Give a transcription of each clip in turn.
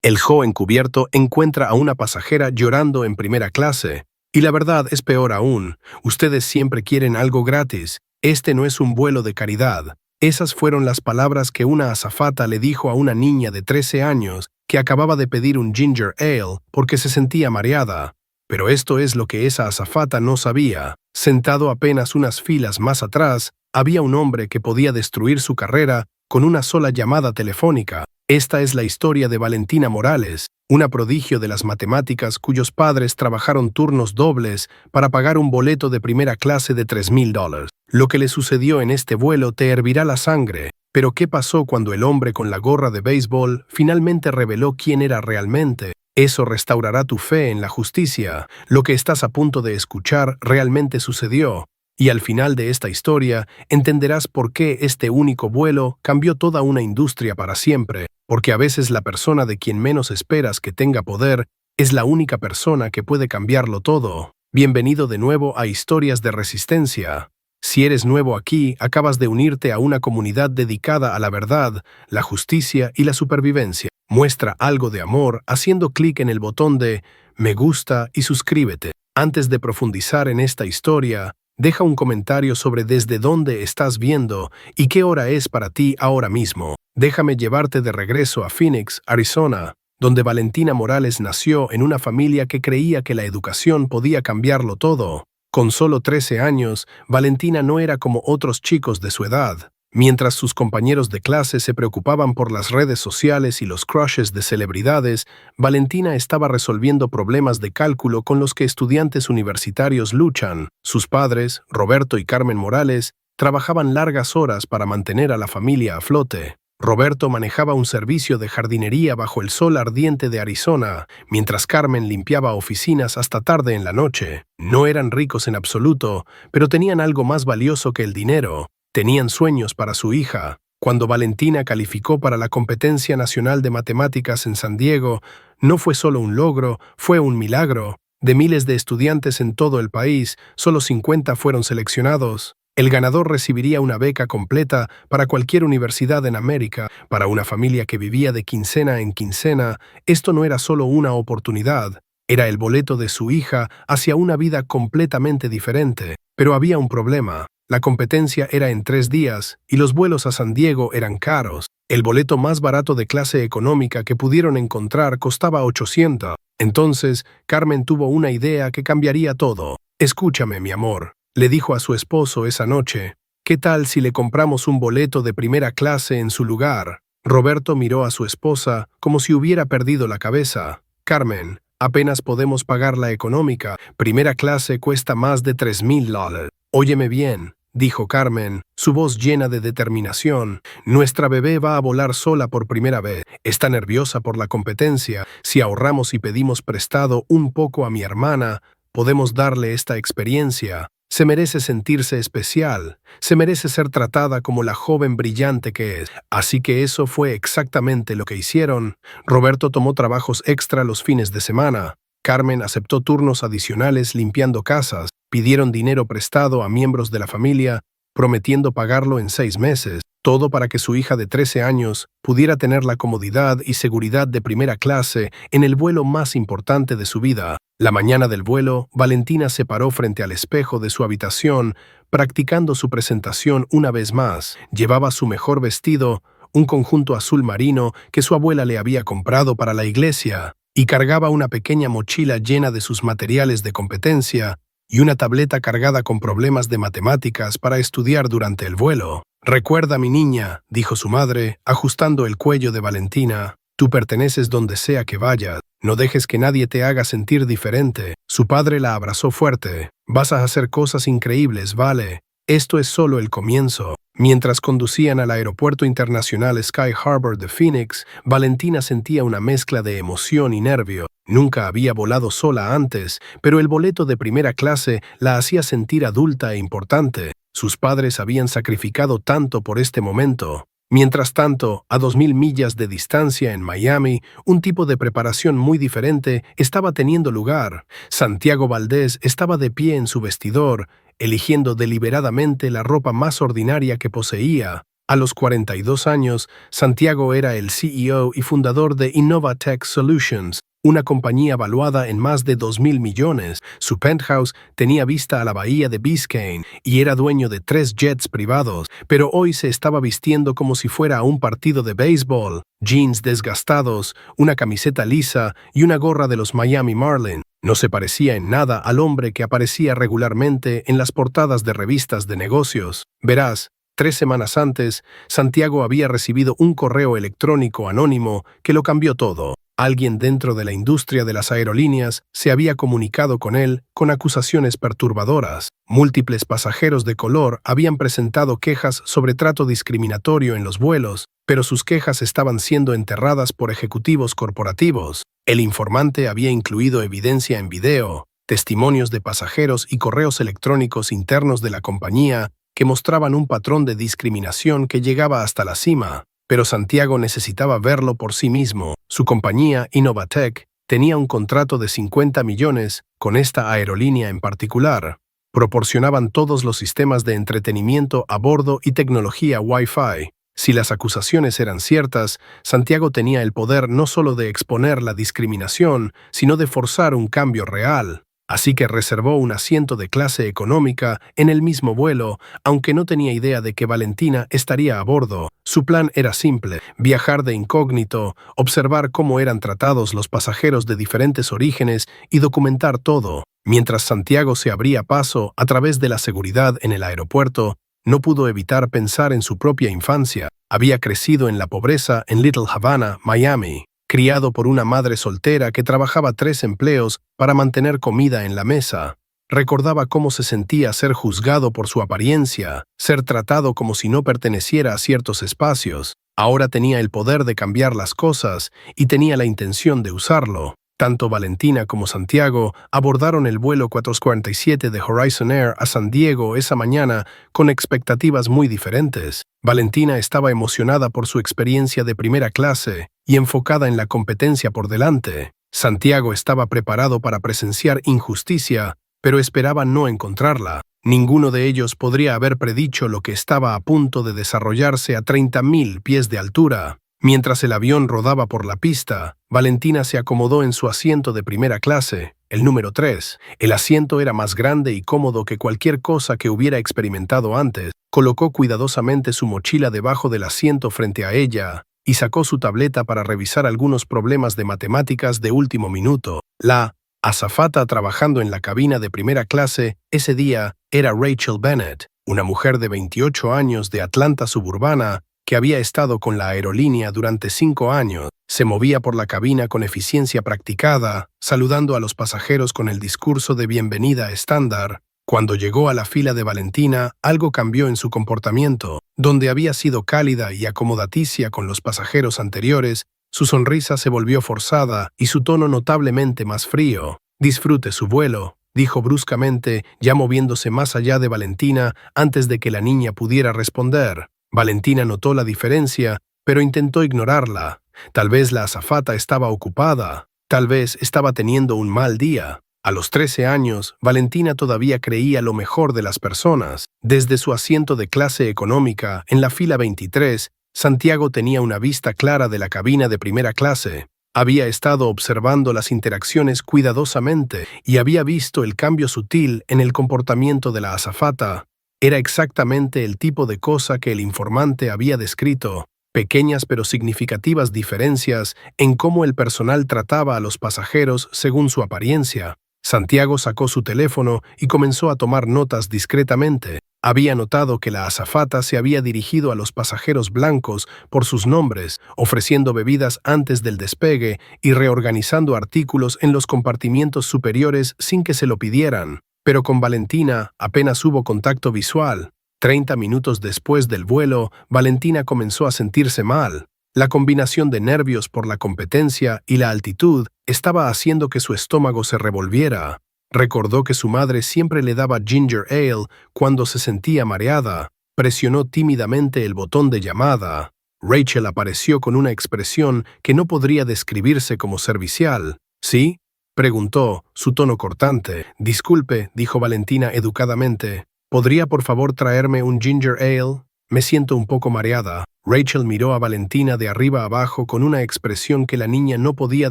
El joven cubierto encuentra a una pasajera llorando en primera clase. Y la verdad es peor aún. Ustedes siempre quieren algo gratis. Este no es un vuelo de caridad. Esas fueron las palabras que una azafata le dijo a una niña de 13 años que acababa de pedir un ginger ale porque se sentía mareada. Pero esto es lo que esa azafata no sabía. Sentado apenas unas filas más atrás, había un hombre que podía destruir su carrera con una sola llamada telefónica. Esta es la historia de Valentina Morales, una prodigio de las matemáticas cuyos padres trabajaron turnos dobles para pagar un boleto de primera clase de $3,000. Lo que le sucedió en este vuelo te hervirá la sangre. Pero ¿qué pasó cuando el hombre con la gorra de béisbol finalmente reveló quién era realmente? Eso restaurará tu fe en la justicia. Lo que estás a punto de escuchar realmente sucedió. Y al final de esta historia entenderás por qué este único vuelo cambió toda una industria para siempre. Porque a veces la persona de quien menos esperas que tenga poder es la única persona que puede cambiarlo todo. Bienvenido de nuevo a Historias de Resistencia. Si eres nuevo aquí, acabas de unirte a una comunidad dedicada a la verdad, la justicia y la supervivencia. Muestra algo de amor haciendo clic en el botón de me gusta y suscríbete. Antes de profundizar en esta historia, deja un comentario sobre desde dónde estás viendo y qué hora es para ti ahora mismo. Déjame llevarte de regreso a Phoenix, Arizona, donde Valentina Morales nació en una familia que creía que la educación podía cambiarlo todo. Con solo 13 años, Valentina no era como otros chicos de su edad. Mientras sus compañeros de clase se preocupaban por las redes sociales y los crushes de celebridades, Valentina estaba resolviendo problemas de cálculo con los que estudiantes universitarios luchan. Sus padres, Roberto y Carmen Morales, trabajaban largas horas para mantener a la familia a flote. Roberto manejaba un servicio de jardinería bajo el sol ardiente de Arizona, mientras Carmen limpiaba oficinas hasta tarde en la noche. No eran ricos en absoluto, pero tenían algo más valioso que el dinero. Tenían sueños para su hija. Cuando Valentina calificó para la competencia nacional de matemáticas en San Diego, no fue solo un logro, fue un milagro. De miles de estudiantes en todo el país, solo 50 fueron seleccionados. El ganador recibiría una beca completa para cualquier universidad en América. Para una familia que vivía de quincena en quincena, esto no era solo una oportunidad, era el boleto de su hija hacia una vida completamente diferente. Pero había un problema. La competencia era en 3 días y los vuelos a San Diego eran caros. El boleto más barato de clase económica que pudieron encontrar costaba $800. Entonces, Carmen tuvo una idea que cambiaría todo. «Escúchame, mi amor», le dijo a su esposo esa noche. «¿Qué tal si le compramos un boleto de primera clase en su lugar?» Roberto miró a su esposa como si hubiera perdido la cabeza. «Carmen, apenas podemos pagar la económica. Primera clase cuesta más de $3,000. Óyeme bien», dijo Carmen, su voz llena de determinación. «Nuestra bebé va a volar sola por primera vez. Está nerviosa por la competencia. Si ahorramos y pedimos prestado un poco a mi hermana, podemos darle esta experiencia. Se merece sentirse especial. Se merece ser tratada como la joven brillante que es». Así que eso fue exactamente lo que hicieron. Roberto tomó trabajos extra los fines de semana. Carmen aceptó turnos adicionales limpiando casas. Pidieron dinero prestado a miembros de la familia, prometiendo pagarlo en 6 meses. Todo para que su hija de 13 años pudiera tener la comodidad y seguridad de primera clase en el vuelo más importante de su vida. La mañana del vuelo, Valentina se paró frente al espejo de su habitación, practicando su presentación una vez más. Llevaba su mejor vestido, un conjunto azul marino que su abuela le había comprado para la iglesia, y cargaba una pequeña mochila llena de sus materiales de competencia y una tableta cargada con problemas de matemáticas para estudiar durante el vuelo. «Recuerda, mi niña», dijo su madre, ajustando el cuello de Valentina, «tú perteneces donde sea que vayas. No dejes que nadie te haga sentir diferente». Su padre la abrazó fuerte. «Vas a hacer cosas increíbles, ¿vale? Esto es solo el comienzo». Mientras conducían al Aeropuerto Internacional Sky Harbor de Phoenix, Valentina sentía una mezcla de emoción y nervio. Nunca había volado sola antes, pero el boleto de primera clase la hacía sentir adulta e importante. Sus padres habían sacrificado tanto por este momento. Mientras tanto, a 2,000 millas de distancia en Miami, un tipo de preparación muy diferente estaba teniendo lugar. Santiago Valdés estaba de pie en su vestidor, eligiendo deliberadamente la ropa más ordinaria que poseía. A los 42 años, Santiago era el CEO y fundador de Innovatech Solutions, una compañía valuada en más de 2.000 millones. Su penthouse tenía vista a la bahía de Biscayne y era dueño de 3 jets privados, pero hoy se estaba vistiendo como si fuera a un partido de béisbol, jeans desgastados, una camiseta lisa y una gorra de los Miami Marlins. No se parecía en nada al hombre que aparecía regularmente en las portadas de revistas de negocios. Verás, 3 semanas antes, Santiago había recibido un correo electrónico anónimo que lo cambió todo. Alguien dentro de la industria de las aerolíneas se había comunicado con él con acusaciones perturbadoras. Múltiples pasajeros de color habían presentado quejas sobre trato discriminatorio en los vuelos, pero sus quejas estaban siendo enterradas por ejecutivos corporativos. El informante había incluido evidencia en video, testimonios de pasajeros y correos electrónicos internos de la compañía que mostraban un patrón de discriminación que llegaba hasta la cima. Pero Santiago necesitaba verlo por sí mismo. Su compañía, Innovatech, tenía un contrato de 50 millones con esta aerolínea en particular. Proporcionaban todos los sistemas de entretenimiento a bordo y tecnología Wi-Fi. Si las acusaciones eran ciertas, Santiago tenía el poder no solo de exponer la discriminación, sino de forzar un cambio real. Así que reservó un asiento de clase económica en el mismo vuelo, aunque no tenía idea de que Valentina estaría a bordo. Su plan era simple: viajar de incógnito, observar cómo eran tratados los pasajeros de diferentes orígenes y documentar todo. Mientras Santiago se abría paso a través de la seguridad en el aeropuerto, no pudo evitar pensar en su propia infancia. Había crecido en la pobreza en Little Havana, Miami. Criado por una madre soltera que trabajaba 3 empleos para mantener comida en la mesa. Recordaba cómo se sentía ser juzgado por su apariencia, ser tratado como si no perteneciera a ciertos espacios. Ahora tenía el poder de cambiar las cosas y tenía la intención de usarlo. Tanto Valentina como Santiago abordaron el vuelo 447 de Horizon Air a San Diego esa mañana con expectativas muy diferentes. Valentina estaba emocionada por su experiencia de primera clase y enfocada en la competencia por delante. Santiago estaba preparado para presenciar injusticia, pero esperaba no encontrarla. Ninguno de ellos podría haber predicho lo que estaba a punto de desarrollarse a 30.000 pies de altura. Mientras el avión rodaba por la pista, Valentina se acomodó en su asiento de primera clase, el número 3. El asiento era más grande y cómodo que cualquier cosa que hubiera experimentado antes. Colocó cuidadosamente su mochila debajo del asiento frente a ella y sacó su tableta para revisar algunos problemas de matemáticas de último minuto. La azafata trabajando en la cabina de primera clase ese día era Rachel Bennett, una mujer de 28 años de Atlanta suburbana que había estado con la aerolínea durante 5 años. Se movía por la cabina con eficiencia practicada, saludando a los pasajeros con el discurso de bienvenida estándar. Cuando llegó a la fila de Valentina, algo cambió en su comportamiento. Donde había sido cálida y acomodaticia con los pasajeros anteriores, su sonrisa se volvió forzada y su tono notablemente más frío. «Disfrute su vuelo», dijo bruscamente, ya moviéndose más allá de Valentina antes de que la niña pudiera responder. Valentina notó la diferencia, pero intentó ignorarla. Tal vez la azafata estaba ocupada, tal vez estaba teniendo un mal día. A los 13 años, Valentina todavía creía lo mejor de las personas. Desde su asiento de clase económica, en la fila 23, Santiago tenía una vista clara de la cabina de primera clase. Había estado observando las interacciones cuidadosamente y había visto el cambio sutil en el comportamiento de la azafata. Era exactamente el tipo de cosa que el informante había descrito, pequeñas pero significativas diferencias en cómo el personal trataba a los pasajeros según su apariencia. Santiago sacó su teléfono y comenzó a tomar notas discretamente. Había notado que la azafata se había dirigido a los pasajeros blancos por sus nombres, ofreciendo bebidas antes del despegue y reorganizando artículos en los compartimientos superiores sin que se lo pidieran. Pero con Valentina apenas hubo contacto visual. 30 minutos después del vuelo, Valentina comenzó a sentirse mal. La combinación de nervios por la competencia y la altitud estaba haciendo que su estómago se revolviera. Recordó que su madre siempre le daba ginger ale cuando se sentía mareada. Presionó tímidamente el botón de llamada. Rachel apareció con una expresión que no podría describirse como servicial. ¿Sí?, preguntó, su tono cortante. «Disculpe», dijo Valentina educadamente. «¿Podría por favor traerme un ginger ale?» Me siento un poco mareada. Rachel miró a Valentina de arriba abajo con una expresión que la niña no podía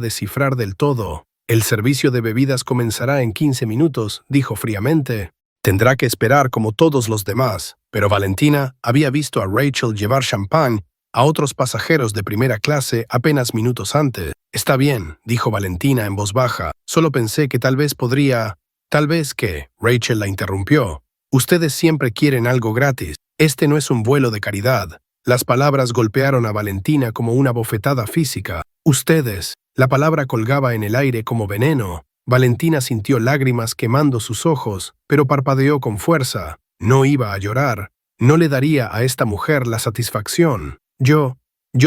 descifrar del todo. El servicio de bebidas comenzará en 15 minutos, dijo fríamente. Tendrá que esperar como todos los demás. Pero Valentina había visto a Rachel llevar champán a otros pasajeros de primera clase apenas minutos antes. Está bien, dijo Valentina en voz baja. Solo pensé que tal vez podría... Tal vez que... Rachel la interrumpió. Ustedes siempre quieren algo gratis. Este no es un vuelo de caridad. Las palabras golpearon a Valentina como una bofetada física. Ustedes. La palabra colgaba en el aire como veneno. Valentina sintió lágrimas quemando sus ojos, pero parpadeó con fuerza. No iba a llorar. No le daría a esta mujer la satisfacción. Yo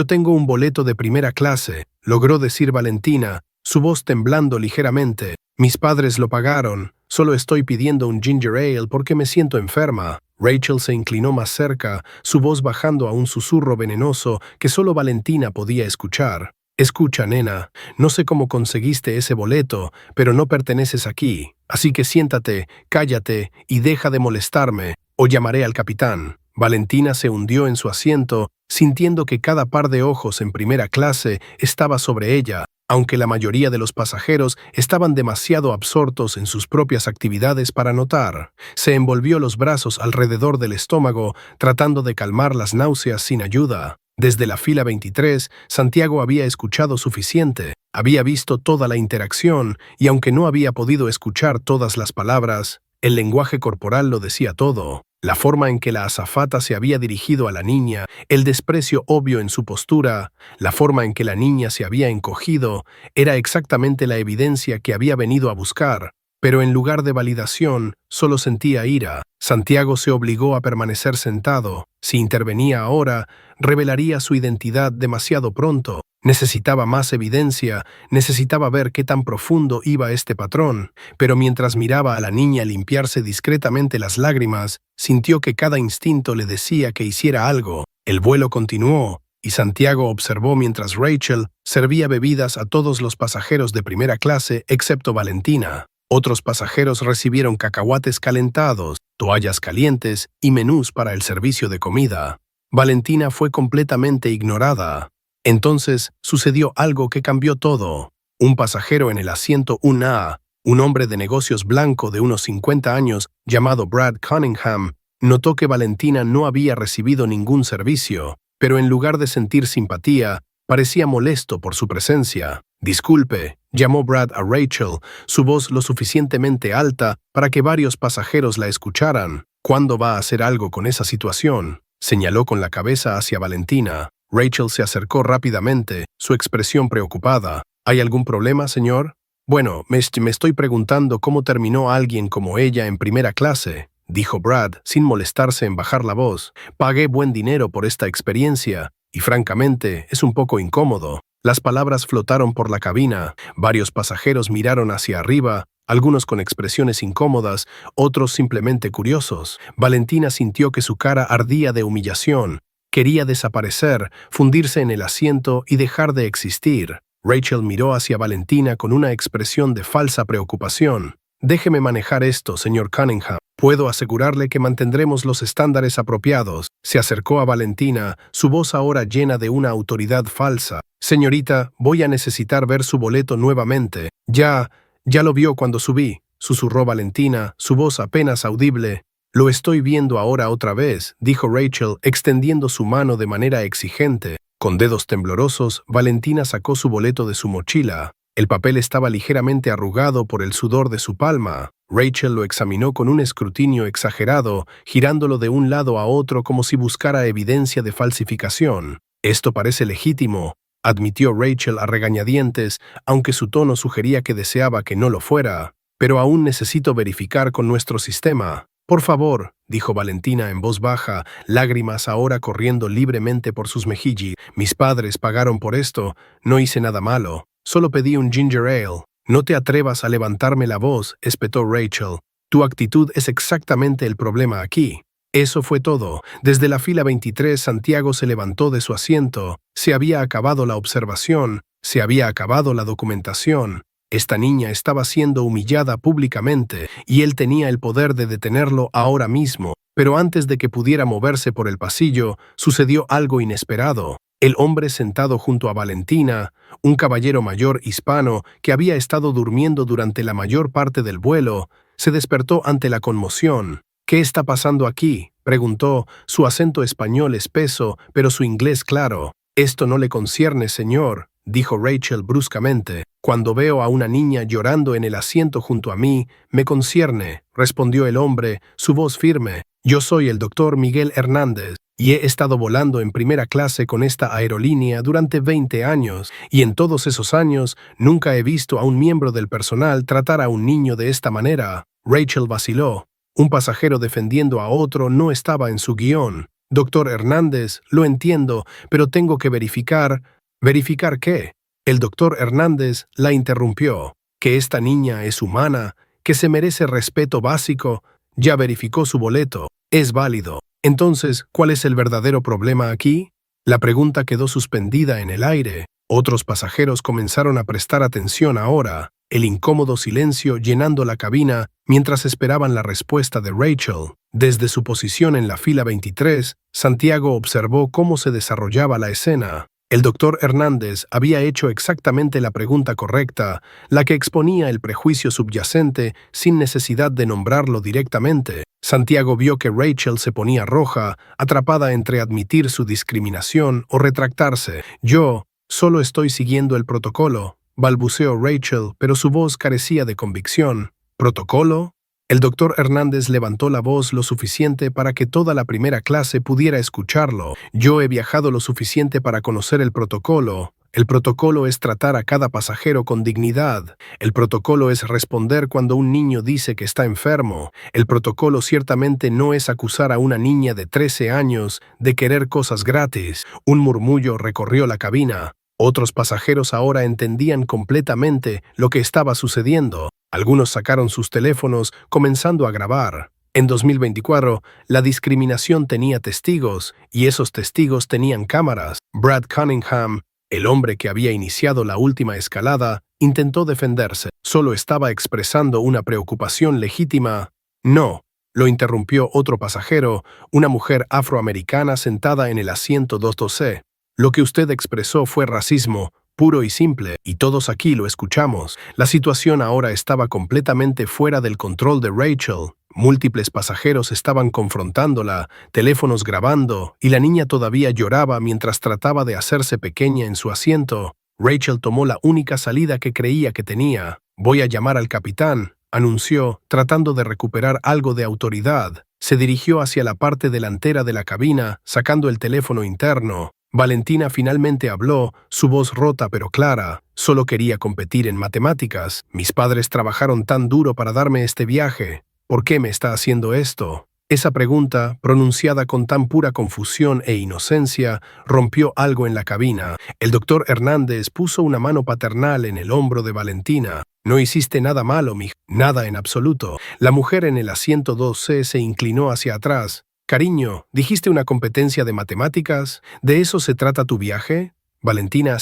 tengo un boleto de primera clase, logró decir Valentina, su voz temblando ligeramente. Mis padres lo pagaron. Solo estoy pidiendo un ginger ale porque me siento enferma. Rachel se inclinó más cerca, su voz bajando a un susurro venenoso que solo Valentina podía escuchar. Escucha, nena, no sé cómo conseguiste ese boleto, pero no perteneces aquí. Así que siéntate, cállate y deja de molestarme, o llamaré al capitán. Valentina se hundió en su asiento, sintiendo que cada par de ojos en primera clase estaba sobre ella, aunque la mayoría de los pasajeros estaban demasiado absortos en sus propias actividades para notar. Se envolvió los brazos alrededor del estómago, tratando de calmar las náuseas sin ayuda. Desde la fila 23, Santiago había escuchado suficiente, había visto toda la interacción, y aunque no había podido escuchar todas las palabras, el lenguaje corporal lo decía todo. La forma en que la azafata se había dirigido a la niña, el desprecio obvio en su postura, la forma en que la niña se había encogido, era exactamente la evidencia que había venido a buscar, pero en lugar de validación, solo sentía ira. Santiago se obligó a permanecer sentado. Si intervenía ahora, revelaría su identidad demasiado pronto. Necesitaba más evidencia, necesitaba ver qué tan profundo iba este patrón, pero mientras miraba a la niña limpiarse discretamente las lágrimas, sintió que cada instinto le decía que hiciera algo. El vuelo continuó, y Santiago observó mientras Rachel servía bebidas a todos los pasajeros de primera clase excepto Valentina. Otros pasajeros recibieron cacahuates calentados, toallas calientes y menús para el servicio de comida. Valentina fue completamente ignorada. Entonces sucedió algo que cambió todo. Un pasajero en el asiento 1A, un hombre de negocios blanco de unos 50 años llamado Brad Cunningham, notó que Valentina no había recibido ningún servicio, pero en lugar de sentir simpatía, parecía molesto por su presencia. Disculpe, llamó Brad a Rachel, su voz lo suficientemente alta para que varios pasajeros la escucharan. ¿Cuándo va a hacer algo con esa situación? Señaló con la cabeza hacia Valentina. Rachel se acercó rápidamente, su expresión preocupada. ¿Hay algún problema, señor? Bueno, me estoy preguntando cómo terminó alguien como ella en primera clase, dijo Brad, sin molestarse en bajar la voz. Pagué buen dinero por esta experiencia, y francamente, es un poco incómodo. Las palabras flotaron por la cabina, varios pasajeros miraron hacia arriba, algunos con expresiones incómodas, otros simplemente curiosos. Valentina sintió que su cara ardía de humillación. Quería desaparecer, fundirse en el asiento y dejar de existir. Rachel miró hacia Valentina con una expresión de falsa preocupación. Déjeme manejar esto, señor Cunningham. Puedo asegurarle que mantendremos los estándares apropiados. Se acercó a Valentina, su voz ahora llena de una autoridad falsa. Señorita, voy a necesitar ver su boleto nuevamente. Ya lo vio cuando subí, susurró Valentina, su voz apenas audible. Lo estoy viendo ahora otra vez, dijo Rachel, extendiendo su mano de manera exigente. Con dedos temblorosos, Valentina sacó su boleto de su mochila. El papel estaba ligeramente arrugado por el sudor de su palma. Rachel lo examinó con un escrutinio exagerado, girándolo de un lado a otro como si buscara evidencia de falsificación. Esto parece legítimo, admitió Rachel a regañadientes, aunque su tono sugería que deseaba que no lo fuera. Pero aún necesito verificar con nuestro sistema. Por favor, dijo Valentina en voz baja, lágrimas ahora corriendo libremente por sus mejillas. Mis padres pagaron por esto, no hice nada malo. Solo pedí un ginger ale. No te atrevas a levantarme la voz, espetó Rachel. Tu actitud es exactamente el problema aquí. Eso fue todo. Desde la fila 23, Santiago se levantó de su asiento. Se había acabado la observación, se había acabado la documentación. Esta niña estaba siendo humillada públicamente y él tenía el poder de detenerlo ahora mismo. Pero antes de que pudiera moverse por el pasillo, sucedió algo inesperado. El hombre sentado junto a Valentina, un caballero mayor hispano que había estado durmiendo durante la mayor parte del vuelo, se despertó ante la conmoción. «¿Qué está pasando aquí?», preguntó, su acento español espeso, pero su inglés claro. «Esto no le concierne, señor», dijo Rachel bruscamente. «Cuando veo a una niña llorando en el asiento junto a mí, me concierne», respondió el hombre, su voz firme. «Yo soy el doctor Miguel Hernández, y he estado volando en primera clase con esta aerolínea durante 20 años, y en todos esos años nunca he visto a un miembro del personal tratar a un niño de esta manera». Rachel vaciló. Un pasajero defendiendo a otro no estaba en su guión. «Doctor Hernández, lo entiendo, pero tengo que verificar». «¿Verificar qué?». El doctor Hernández la interrumpió. «Que esta niña es humana, que se merece respeto básico. Ya verificó su boleto. Es válido. Entonces, ¿cuál es el verdadero problema aquí?». La pregunta quedó suspendida en el aire. Otros pasajeros comenzaron a prestar atención ahora, el incómodo silencio llenando la cabina mientras esperaban la respuesta de Rachel. Desde su posición en la fila 23, Santiago observó cómo se desarrollaba la escena. El doctor Hernández había hecho exactamente la pregunta correcta, la que exponía el prejuicio subyacente sin necesidad de nombrarlo directamente. Santiago vio que Rachel se ponía roja, atrapada entre admitir su discriminación o retractarse. «Yo solo estoy siguiendo el protocolo», balbuceó Rachel, pero su voz carecía de convicción. «¿Protocolo?». El doctor Hernández levantó la voz lo suficiente para que toda la primera clase pudiera escucharlo. «Yo he viajado lo suficiente para conocer el protocolo. El protocolo es tratar a cada pasajero con dignidad. El protocolo es responder cuando un niño dice que está enfermo. El protocolo ciertamente no es acusar a una niña de 13 años de querer cosas gratis». Un murmullo recorrió la cabina. Otros pasajeros ahora entendían completamente lo que estaba sucediendo. Algunos sacaron sus teléfonos, comenzando a grabar. En 2024, la discriminación tenía testigos, y esos testigos tenían cámaras. Brad Cunningham, el hombre que había iniciado la última escalada, intentó defenderse. Solo estaba expresando una preocupación legítima. «No», lo interrumpió otro pasajero, una mujer afroamericana sentada en el asiento 22C. «Lo que usted expresó fue racismo, puro y simple, y todos aquí lo escuchamos». La situación ahora estaba completamente fuera del control de Rachel. Múltiples pasajeros estaban confrontándola, teléfonos grabando, y la niña todavía lloraba mientras trataba de hacerse pequeña en su asiento. Rachel tomó la única salida que creía que tenía. «Voy a llamar al capitán», anunció, tratando de recuperar algo de autoridad. Se dirigió hacia la parte delantera de la cabina, sacando el teléfono interno. Valentina finalmente habló, su voz rota pero clara. «Solo quería competir en matemáticas. Mis padres trabajaron tan duro para darme este viaje. ¿Por qué me está haciendo esto?». Esa pregunta, pronunciada con tan pura confusión e inocencia, rompió algo en la cabina. El doctor Hernández puso una mano paternal en el hombro de Valentina. «No hiciste nada malo, mija. Nada en absoluto». La mujer en el asiento 2C se inclinó hacia atrás. «Cariño, ¿dijiste una competencia de matemáticas? ¿De eso se trata tu viaje?». Valentina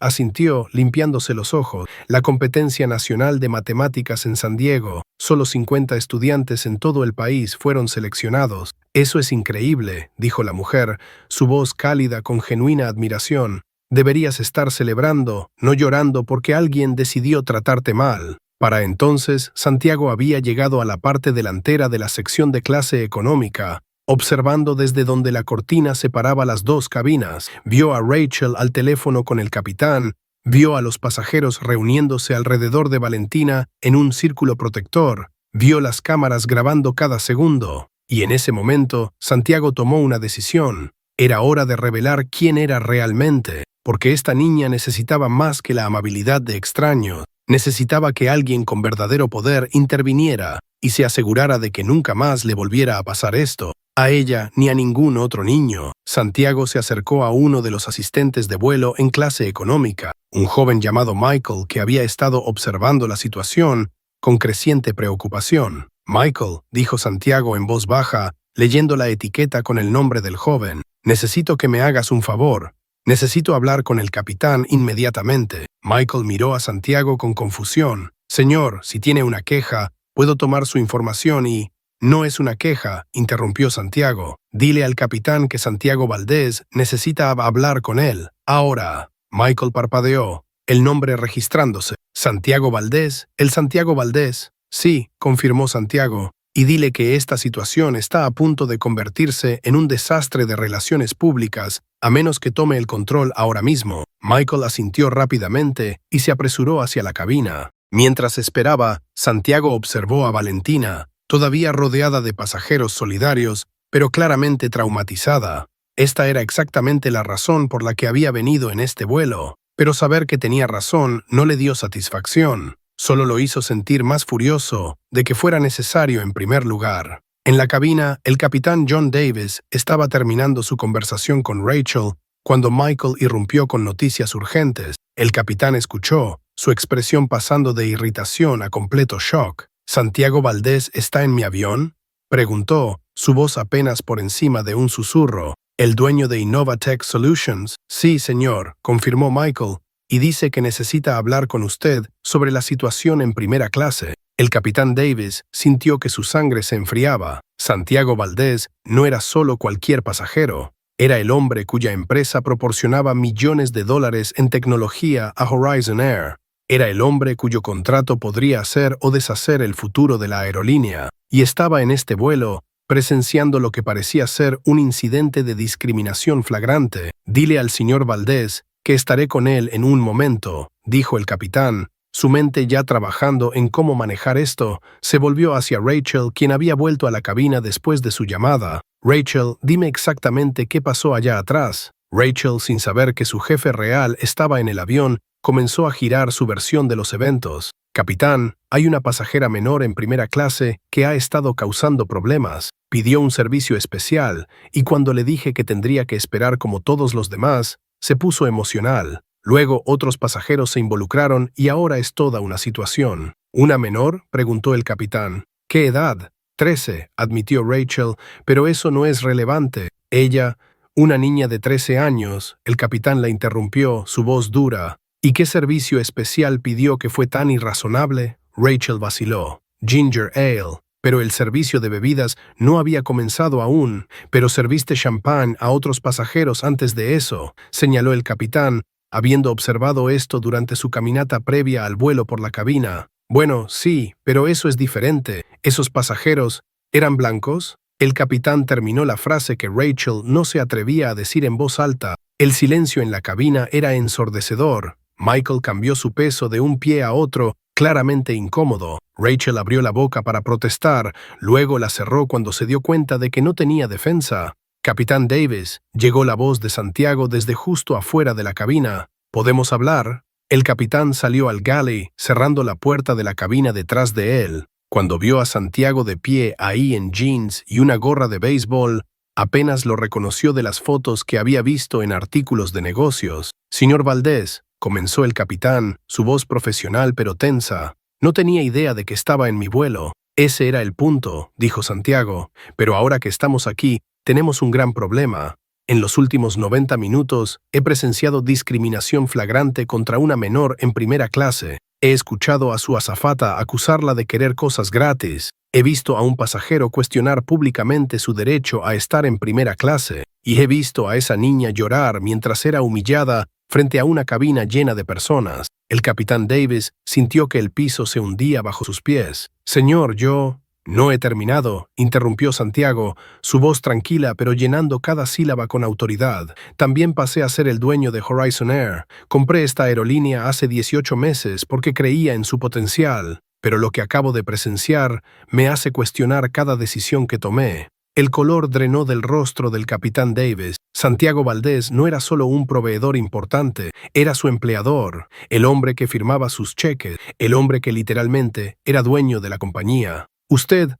asintió, limpiándose los ojos. «La competencia nacional de matemáticas en San Diego. Solo 50 estudiantes en todo el país fueron seleccionados». «Eso es increíble», dijo la mujer, su voz cálida con genuina admiración. «Deberías estar celebrando, no llorando porque alguien decidió tratarte mal». Para entonces, Santiago había llegado a la parte delantera de la sección de clase económica. Observando desde donde la cortina separaba las dos cabinas, vio a Rachel al teléfono con el capitán, vio a los pasajeros reuniéndose alrededor de Valentina en un círculo protector, vio las cámaras grabando cada segundo, y en ese momento Santiago tomó una decisión. Era hora de revelar quién era realmente, porque esta niña necesitaba más que la amabilidad de extraños. Necesitaba que alguien con verdadero poder interviniera y se asegurara de que nunca más le volviera a pasar esto, a ella ni a ningún otro niño. Santiago se acercó a uno de los asistentes de vuelo en clase económica, un joven llamado Michael que había estado observando la situación con creciente preocupación. «Michael», dijo Santiago en voz baja, leyendo la etiqueta con el nombre del joven, «necesito que me hagas un favor». Necesito hablar con el capitán inmediatamente. Michael miró a Santiago con confusión. Señor, si tiene una queja, puedo tomar su información y... No es una queja, interrumpió Santiago. Dile al capitán que Santiago Valdés necesita hablar con él. Ahora. Michael parpadeó, el nombre registrándose. Santiago Valdés, el Santiago Valdés. Sí, confirmó Santiago. Y dile que esta situación está a punto de convertirse en un desastre de relaciones públicas, a menos que tome el control ahora mismo. Michael asintió rápidamente y se apresuró hacia la cabina. Mientras esperaba, Santiago observó a Valentina, todavía rodeada de pasajeros solidarios, pero claramente traumatizada. Esta era exactamente la razón por la que había venido en este vuelo, pero saber que tenía razón no le dio satisfacción, solo lo hizo sentir más furioso de que fuera necesario en primer lugar. En la cabina, el capitán John Davis estaba terminando su conversación con Rachel cuando Michael irrumpió con noticias urgentes. El capitán escuchó, su expresión pasando de irritación a completo shock. ¿Santiago Valdés está en mi avión?, preguntó, su voz apenas por encima de un susurro. ¿El dueño de Innovatech Solutions? Sí, señor, confirmó Michael, y dice que necesita hablar con usted sobre la situación en primera clase. El capitán Davis sintió que su sangre se enfriaba. Santiago Valdés no era solo cualquier pasajero. Era el hombre cuya empresa proporcionaba millones de dólares en tecnología a Horizon Air. Era el hombre cuyo contrato podría hacer o deshacer el futuro de la aerolínea, y estaba en este vuelo, presenciando lo que parecía ser un incidente de discriminación flagrante. Dile al señor Valdés que estaré con él en un momento, dijo el capitán. Su mente ya trabajando en cómo manejar esto, se volvió hacia Rachel, quien había vuelto a la cabina después de su llamada. Rachel, dime exactamente qué pasó allá atrás. Rachel, sin saber que su jefe real estaba en el avión, comenzó a girar su versión de los eventos. Capitán, hay una pasajera menor en primera clase que ha estado causando problemas. Pidió un servicio especial, y cuando le dije que tendría que esperar como todos los demás, se puso emocional. Luego otros pasajeros se involucraron y ahora es toda una situación. ¿Una menor?, preguntó el capitán. ¿Qué edad? 13, admitió Rachel, pero eso no es relevante. Ella, una niña de 13 años, el capitán la interrumpió, su voz dura. ¿Y qué servicio especial pidió que fue tan irrazonable? Rachel vaciló. Ginger ale. Pero el servicio de bebidas no había comenzado aún. Pero serviste champán a otros pasajeros antes de eso, señaló el capitán, habiendo observado esto durante su caminata previa al vuelo por la cabina. Bueno, sí, pero eso es diferente. ¿Esos pasajeros eran blancos? El capitán terminó la frase que Rachel no se atrevía a decir en voz alta. El silencio en la cabina era ensordecedor. Michael cambió su peso de un pie a otro, claramente incómodo. Rachel abrió la boca para protestar, luego la cerró cuando se dio cuenta de que no tenía defensa. Capitán Davis, llegó la voz de Santiago desde justo afuera de la cabina. ¿Podemos hablar? El capitán salió al galley, cerrando la puerta de la cabina detrás de él. Cuando vio a Santiago de pie ahí en jeans y una gorra de béisbol, apenas lo reconoció de las fotos que había visto en artículos de negocios. Señor Valdés, comenzó el capitán, su voz profesional pero tensa. No tenía idea de que estaba en mi vuelo. Ese era el punto, dijo Santiago. Pero ahora que estamos aquí, tenemos un gran problema. En los últimos 90 minutos, he presenciado discriminación flagrante contra una menor en primera clase. He escuchado a su azafata acusarla de querer cosas gratis. He visto a un pasajero cuestionar públicamente su derecho a estar en primera clase. Y he visto a esa niña llorar mientras era humillada frente a una cabina llena de personas. El capitán Davis sintió que el piso se hundía bajo sus pies. Señor, yo... No he terminado, interrumpió Santiago, su voz tranquila pero llenando cada sílaba con autoridad. También pasé a ser el dueño de Horizon Air. Compré esta aerolínea hace 18 meses porque creía en su potencial, pero lo que acabo de presenciar me hace cuestionar cada decisión que tomé. El color drenó del rostro del capitán Davis. Santiago Valdés no era solo un proveedor importante, era su empleador, el hombre que firmaba sus cheques, el hombre que literalmente era dueño de la compañía. Usted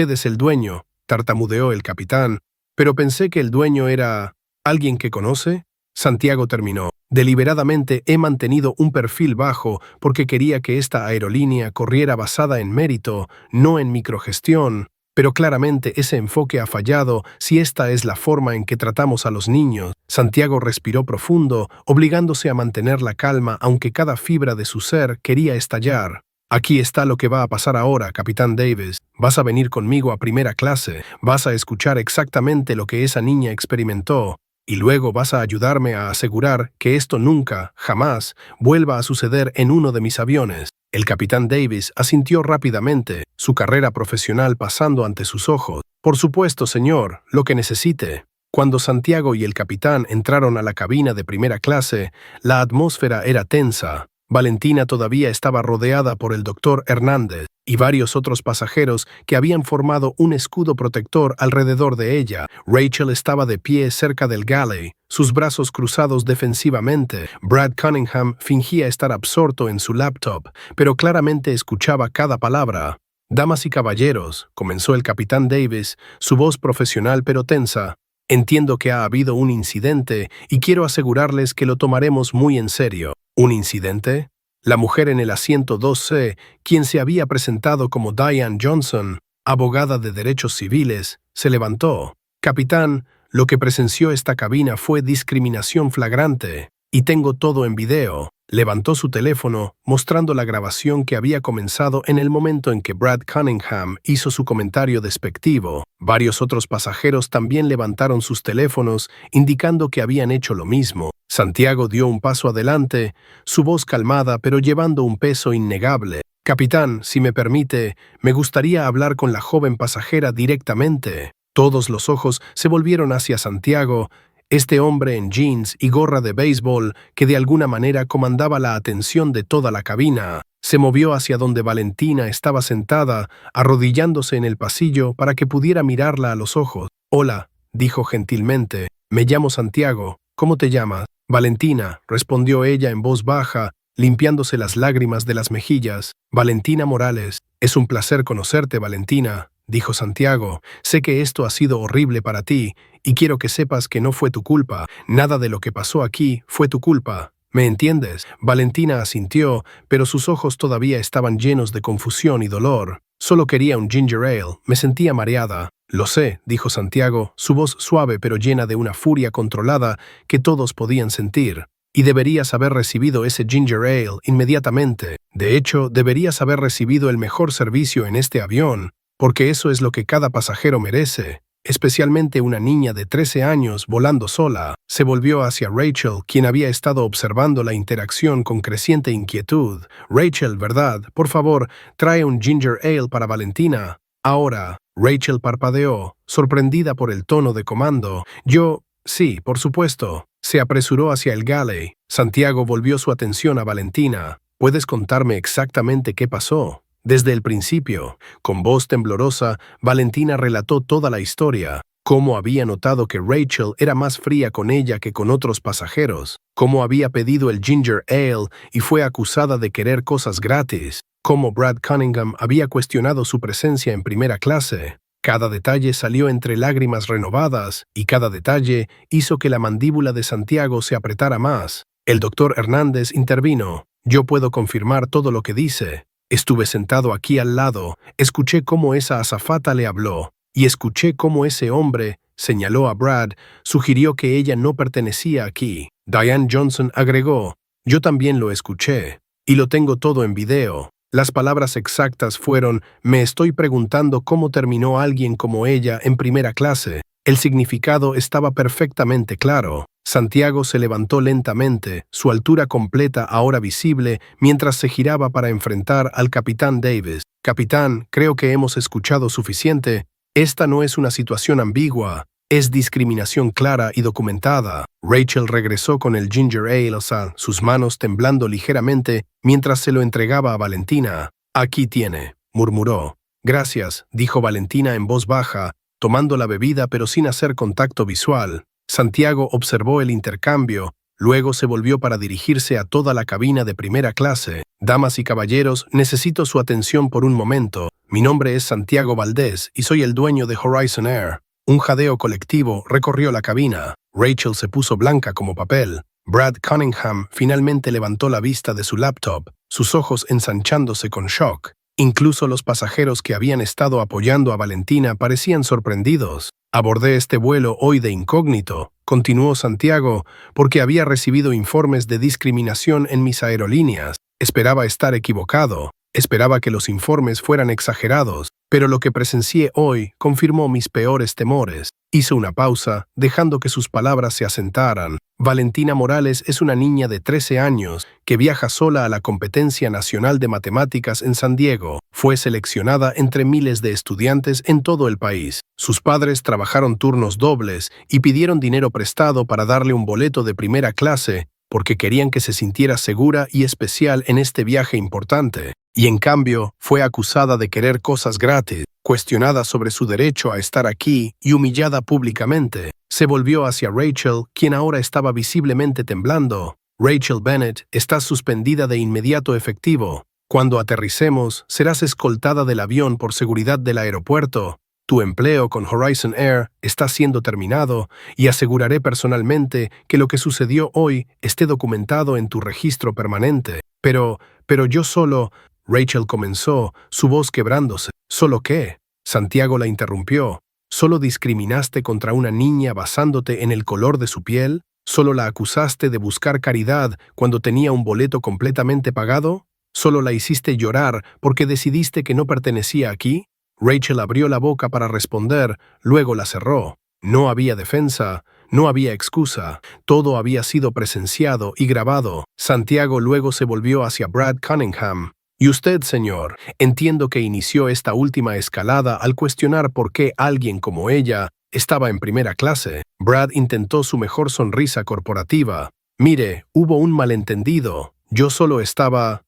es el dueño, tartamudeó el capitán, pero pensé que el dueño era... ¿Alguien que conoce? Santiago terminó. Deliberadamente he mantenido un perfil bajo porque quería que esta aerolínea corriera basada en mérito, no en microgestión. Pero claramente ese enfoque ha fallado si esta es la forma en que tratamos a los niños. Santiago respiró profundo, obligándose a mantener la calma aunque cada fibra de su ser quería estallar. Aquí está lo que va a pasar ahora, Capitán Davis. Vas a venir conmigo a primera clase, vas a escuchar exactamente lo que esa niña experimentó, y luego vas a ayudarme a asegurar que esto nunca, jamás, vuelva a suceder en uno de mis aviones. El Capitán Davis asintió rápidamente, su carrera profesional pasando ante sus ojos. Por supuesto, señor, lo que necesite. Cuando Santiago y el capitán entraron a la cabina de primera clase, la atmósfera era tensa. Valentina todavía estaba rodeada por el doctor Hernández y varios otros pasajeros que habían formado un escudo protector alrededor de ella. Rachel estaba de pie cerca del galley, sus brazos cruzados defensivamente. Brad Cunningham fingía estar absorto en su laptop, pero claramente escuchaba cada palabra. «Damas y caballeros», comenzó el capitán Davis, su voz profesional pero tensa. «Entiendo que ha habido un incidente y quiero asegurarles que lo tomaremos muy en serio». ¿Un incidente? La mujer en el asiento 2C, quien se había presentado como Diane Johnson, abogada de derechos civiles, se levantó. «Capitán, lo que presenció esta cabina fue discriminación flagrante, y tengo todo en video». Levantó su teléfono, mostrando la grabación que había comenzado en el momento en que Brad Cunningham hizo su comentario despectivo. Varios otros pasajeros también levantaron sus teléfonos, indicando que habían hecho lo mismo. Santiago dio un paso adelante, su voz calmada pero llevando un peso innegable. «Capitán, si me permite, me gustaría hablar con la joven pasajera directamente». Todos los ojos se volvieron hacia Santiago, este hombre en jeans y gorra de béisbol que de alguna manera comandaba la atención de toda la cabina. Se movió hacia donde Valentina estaba sentada, arrodillándose en el pasillo para que pudiera mirarla a los ojos. «Hola», dijo gentilmente, «me llamo Santiago. ¿Cómo te llamas?» «Valentina», respondió ella en voz baja, limpiándose las lágrimas de las mejillas. «Valentina Morales. Es un placer conocerte, Valentina», dijo Santiago. «Sé que esto ha sido horrible para ti, y quiero que sepas que no fue tu culpa. Nada de lo que pasó aquí fue tu culpa. ¿Me entiendes?» Valentina asintió, pero sus ojos todavía estaban llenos de confusión y dolor. «Solo quería un ginger ale. Me sentía mareada». «Lo sé», dijo Santiago, su voz suave pero llena de una furia controlada que todos podían sentir. «Y deberías haber recibido ese ginger ale inmediatamente. De hecho, deberías haber recibido el mejor servicio en este avión, porque eso es lo que cada pasajero merece, especialmente una niña de 13 años volando sola». Se volvió hacia Rachel, quien había estado observando la interacción con creciente inquietud. «Rachel, ¿verdad? Por favor, trae un ginger ale para Valentina. Ahora». Rachel parpadeó, sorprendida por el tono de comando. «Yo, sí, por supuesto». Se apresuró hacia el galley. Santiago volvió su atención a Valentina. «¿Puedes contarme exactamente qué pasó?» Desde el principio, con voz temblorosa, Valentina relató toda la historia. Cómo había notado que Rachel era más fría con ella que con otros pasajeros. Cómo había pedido el ginger ale y fue acusada de querer cosas gratis. Cómo Brad Cunningham había cuestionado su presencia en primera clase. Cada detalle salió entre lágrimas renovadas, y cada detalle hizo que la mandíbula de Santiago se apretara más. El doctor Hernández intervino. «Yo puedo confirmar todo lo que dice. Estuve sentado aquí al lado, escuché cómo esa azafata le habló, y escuché cómo ese hombre», señaló a Brad, «sugirió que ella no pertenecía aquí». Diane Johnson agregó: «Yo también lo escuché, y lo tengo todo en video». Las palabras exactas fueron: «Me estoy preguntando cómo terminó alguien como ella en primera clase». El significado estaba perfectamente claro. Santiago se levantó lentamente, su altura completa ahora visible, mientras se giraba para enfrentar al capitán Davis. «Capitán, creo que hemos escuchado suficiente. Esta no es una situación ambigua. Es discriminación clara y documentada». Rachel regresó con el ginger ale, sus manos temblando ligeramente mientras se lo entregaba a Valentina. «Aquí tiene», murmuró. «Gracias», dijo Valentina en voz baja, tomando la bebida pero sin hacer contacto visual. Santiago observó el intercambio, luego se volvió para dirigirse a toda la cabina de primera clase. «Damas y caballeros, necesito su atención por un momento. Mi nombre es Santiago Valdés y soy el dueño de Horizon Air». Un jadeo colectivo recorrió la cabina. Rachel se puso blanca como papel. Brad Cunningham finalmente levantó la vista de su laptop, sus ojos ensanchándose con shock. Incluso los pasajeros que habían estado apoyando a Valentina parecían sorprendidos. Abordé este vuelo hoy de incógnito, continuó Santiago, porque había recibido informes de discriminación en mis aerolíneas. Esperaba estar equivocado. Esperaba que los informes fueran exagerados, pero lo que presencié hoy confirmó mis peores temores. Hizo una pausa, dejando que sus palabras se asentaran. Valentina Morales es una niña de 13 años que viaja sola a la Competencia Nacional de Matemáticas en San Diego. Fue seleccionada entre miles de estudiantes en todo el país. Sus padres trabajaron turnos dobles y pidieron dinero prestado para darle un boleto de primera clase porque querían que se sintiera segura y especial en este viaje importante. Y en cambio, fue acusada de querer cosas gratis, cuestionada sobre su derecho a estar aquí y humillada públicamente. Se volvió hacia Rachel, quien ahora estaba visiblemente temblando. Rachel Bennett, estás suspendida de inmediato efectivo. Cuando aterricemos, serás escoltada del avión por seguridad del aeropuerto. Tu empleo con Horizon Air está siendo terminado y aseguraré personalmente que lo que sucedió hoy esté documentado en tu registro permanente. Pero yo solo... Rachel comenzó, su voz quebrándose. ¿Solo qué? Santiago la interrumpió. ¿Solo discriminaste contra una niña basándote en el color de su piel? ¿Solo la acusaste de buscar caridad cuando tenía un boleto completamente pagado? ¿Solo la hiciste llorar porque decidiste que no pertenecía aquí? Rachel abrió la boca para responder, luego la cerró. No había defensa, no había excusa. Todo había sido presenciado y grabado. Santiago luego se volvió hacia Brad Cunningham. Y usted, señor, entiendo que inició esta última escalada al cuestionar por qué alguien como ella estaba en primera clase. Brad intentó su mejor sonrisa corporativa. Mire, hubo un malentendido. Yo solo estaba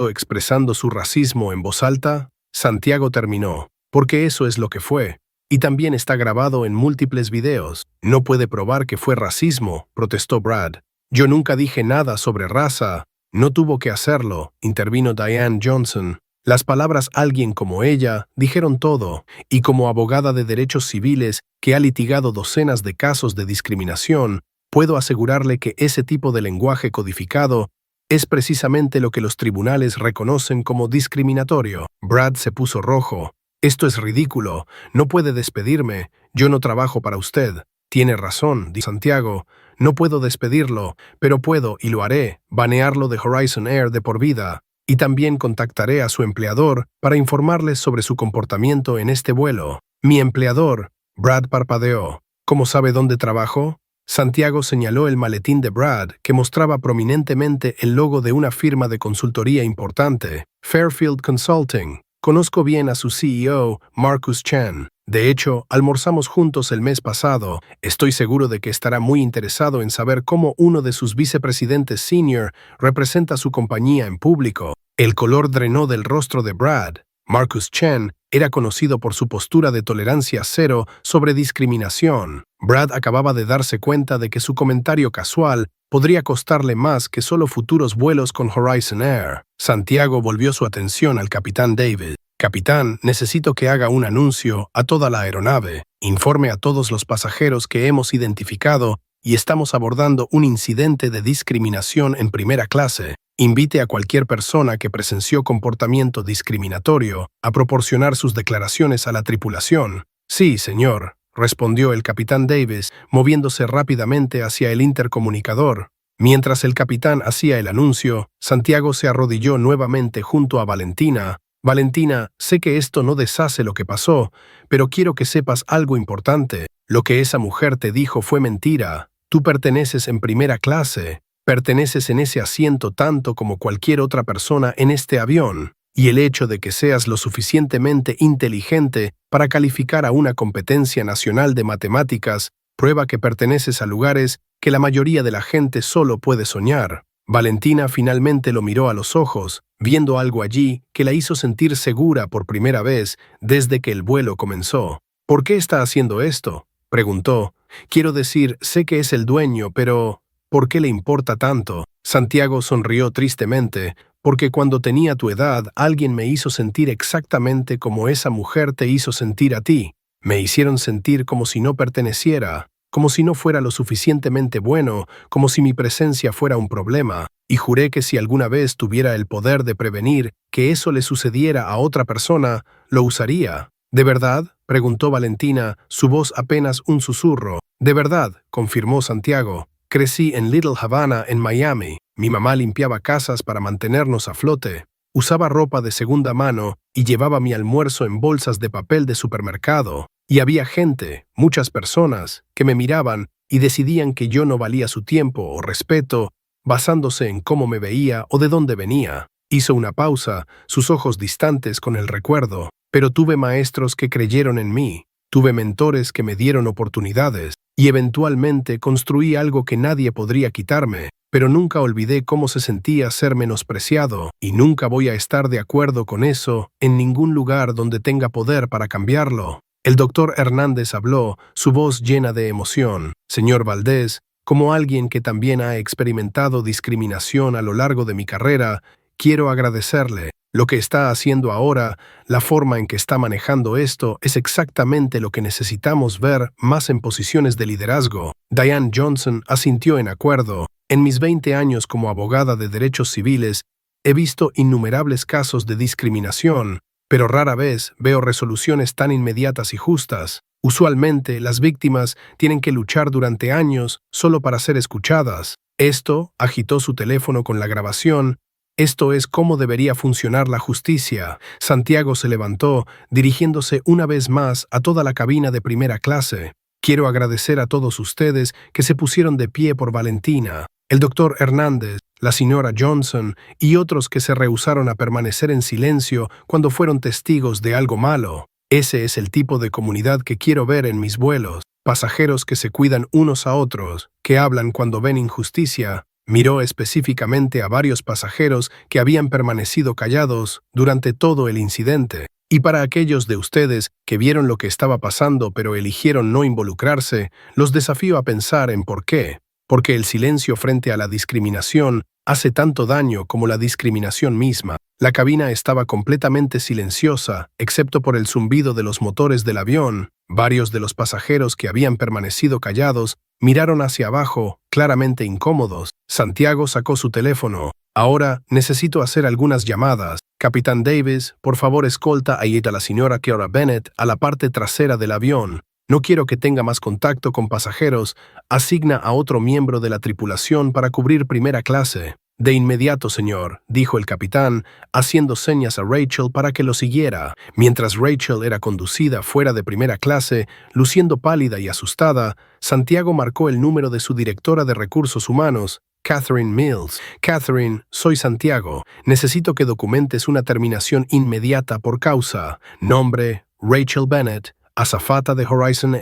expresando su racismo en voz alta. Santiago terminó, porque eso es lo que fue. Y también está grabado en múltiples videos. No puede probar que fue racismo, protestó Brad. Yo nunca dije nada sobre raza. No tuvo que hacerlo, intervino Diane Johnson. Las palabras alguien como ella dijeron todo, y como abogada de derechos civiles que ha litigado docenas de casos de discriminación, puedo asegurarle que ese tipo de lenguaje codificado es precisamente lo que los tribunales reconocen como discriminatorio. Brad se puso rojo. Esto es ridículo. No puede despedirme. Yo no trabajo para usted. Tiene razón, dijo Santiago. No puedo despedirlo, pero puedo, y lo haré, banearlo de Horizon Air de por vida. Y también contactaré a su empleador para informarles sobre su comportamiento en este vuelo. Mi empleador, Brad parpadeó. ¿Cómo sabe dónde trabajo? Santiago señaló el maletín de Brad, que mostraba prominentemente el logo de una firma de consultoría importante, Fairfield Consulting. Conozco bien a su CEO, Marcus Chan. De hecho, almorzamos juntos el mes pasado. Estoy seguro de que estará muy interesado en saber cómo uno de sus vicepresidentes senior representa su compañía en público. El color drenó del rostro de Brad. Marcus Chan era conocido por su postura de tolerancia cero sobre discriminación. Brad acababa de darse cuenta de que su comentario casual podría costarle más que solo futuros vuelos con Horizon Air. Santiago volvió su atención al capitán David. Capitán, necesito que haga un anuncio a toda la aeronave. Informe a todos los pasajeros que hemos identificado y estamos abordando un incidente de discriminación en primera clase. Invite a cualquier persona que presenció comportamiento discriminatorio a proporcionar sus declaraciones a la tripulación. Sí, señor, respondió el capitán Davis, moviéndose rápidamente hacia el intercomunicador. Mientras el capitán hacía el anuncio, Santiago se arrodilló nuevamente junto a Valentina. Valentina, sé que esto no deshace lo que pasó, pero quiero que sepas algo importante. Lo que esa mujer te dijo fue mentira. Tú perteneces en primera clase. Perteneces en ese asiento tanto como cualquier otra persona en este avión. Y el hecho de que seas lo suficientemente inteligente para calificar a una competencia nacional de matemáticas prueba que perteneces a lugares que la mayoría de la gente solo puede soñar. Valentina finalmente lo miró a los ojos, viendo algo allí que la hizo sentir segura por primera vez desde que el vuelo comenzó. ¿Por qué está haciendo esto?, preguntó. Quiero decir, sé que es el dueño, pero ¿por qué le importa tanto? Santiago sonrió tristemente, porque cuando tenía tu edad alguien me hizo sentir exactamente como esa mujer te hizo sentir a ti. Me hicieron sentir como si no perteneciera. como si no fuera lo suficientemente bueno, como si mi presencia fuera un problema, y juré que si alguna vez tuviera el poder de prevenir que eso le sucediera a otra persona, lo usaría. ¿De verdad?, preguntó Valentina, su voz apenas un susurro. «De verdad», confirmó Santiago. «Crecí en Little Havana, en Miami. Mi mamá limpiaba casas para mantenernos a flote. Usaba ropa de segunda mano y llevaba mi almuerzo en bolsas de papel de supermercado. Y había gente, muchas personas, que me miraban y decidían que yo no valía su tiempo o respeto, basándose en cómo me veía o de dónde venía». Hizo una pausa, sus ojos distantes con el recuerdo. «Pero tuve maestros que creyeron en mí, tuve mentores que me dieron oportunidades, y eventualmente construí algo que nadie podría quitarme, pero nunca olvidé cómo se sentía ser menospreciado, y nunca voy a estar de acuerdo con eso en ningún lugar donde tenga poder para cambiarlo». El doctor Hernández habló, su voz llena de emoción. «Señor Valdés, como alguien que también ha experimentado discriminación a lo largo de mi carrera, quiero agradecerle. Lo que está haciendo ahora, la forma en que está manejando esto, es exactamente lo que necesitamos ver más en posiciones de liderazgo». Diane Johnson asintió en acuerdo. «En mis 20 años como abogada de derechos civiles, he visto innumerables casos de discriminación, pero rara vez veo resoluciones tan inmediatas y justas. Usualmente, las víctimas tienen que luchar durante años solo para ser escuchadas». Esto, agitó su teléfono con la grabación, «esto es cómo debería funcionar la justicia». Santiago se levantó, dirigiéndose una vez más a toda la cabina de primera clase. «Quiero agradecer a todos ustedes que se pusieron de pie por Valentina, el doctor Hernández, la señora Johnson y otros que se rehusaron a permanecer en silencio cuando fueron testigos de algo malo. Ese es el tipo de comunidad que quiero ver en mis vuelos. Pasajeros que se cuidan unos a otros, que hablan cuando ven injusticia». Miró específicamente a varios pasajeros que habían permanecido callados durante todo el incidente. «Y para aquellos de ustedes que vieron lo que estaba pasando pero eligieron no involucrarse, los desafío a pensar en por qué. Porque el silencio frente a la discriminación hace tanto daño como la discriminación misma». La cabina estaba completamente silenciosa, excepto por el zumbido de los motores del avión. Varios de los pasajeros que habían permanecido callados miraron hacia abajo, claramente incómodos. Santiago sacó su teléfono. «Ahora necesito hacer algunas llamadas. Capitán Davis, por favor escolta a la señora Kiara Bennett a la parte trasera del avión. No quiero que tenga más contacto con pasajeros. Asigna a otro miembro de la tripulación para cubrir primera clase». «De inmediato, señor», dijo el capitán, haciendo señas a Rachel para que lo siguiera. Mientras Rachel era conducida fuera de primera clase, luciendo pálida y asustada, Santiago marcó el número de su directora de recursos humanos, Catherine Mills. «Catherine, soy Santiago. Necesito que documentes una terminación inmediata por causa. Nombre, Rachel Bennett, azafata de Horizon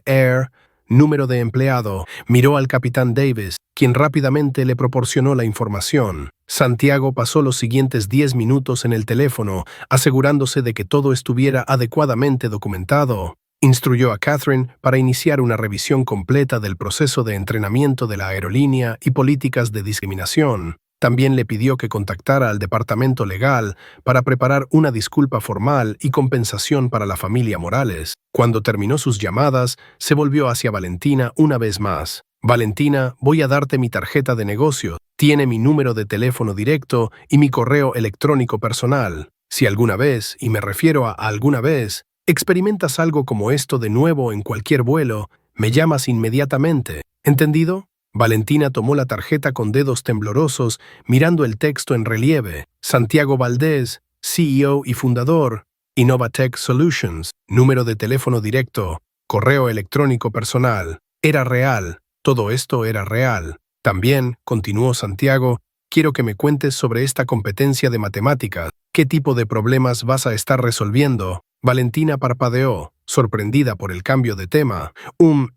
Air. Número de empleado». Miró al capitán Davis, quien rápidamente le proporcionó la información. Santiago pasó los siguientes 10 minutos en el teléfono, asegurándose de que todo estuviera adecuadamente documentado. Instruyó a Catherine para iniciar una revisión completa del proceso de entrenamiento de la aerolínea y políticas de discriminación. También le pidió que contactara al departamento legal para preparar una disculpa formal y compensación para la familia Morales. Cuando terminó sus llamadas, se volvió hacia Valentina una vez más. «Valentina, voy a darte mi tarjeta de negocio. Tiene mi número de teléfono directo y mi correo electrónico personal. Si alguna vez, y me refiero a alguna vez, experimentas algo como esto de nuevo en cualquier vuelo, me llamas inmediatamente. ¿Entendido?». Valentina tomó la tarjeta con dedos temblorosos, mirando el texto en relieve. «Santiago Valdés, CEO y fundador, Innovatech Solutions, número de teléfono directo, correo electrónico personal». Era real, todo esto era real. «También», continuó Santiago, «quiero que me cuentes sobre esta competencia de matemáticas. ¿Qué tipo de problemas vas a estar resolviendo?». Valentina parpadeó, sorprendida por el cambio de tema.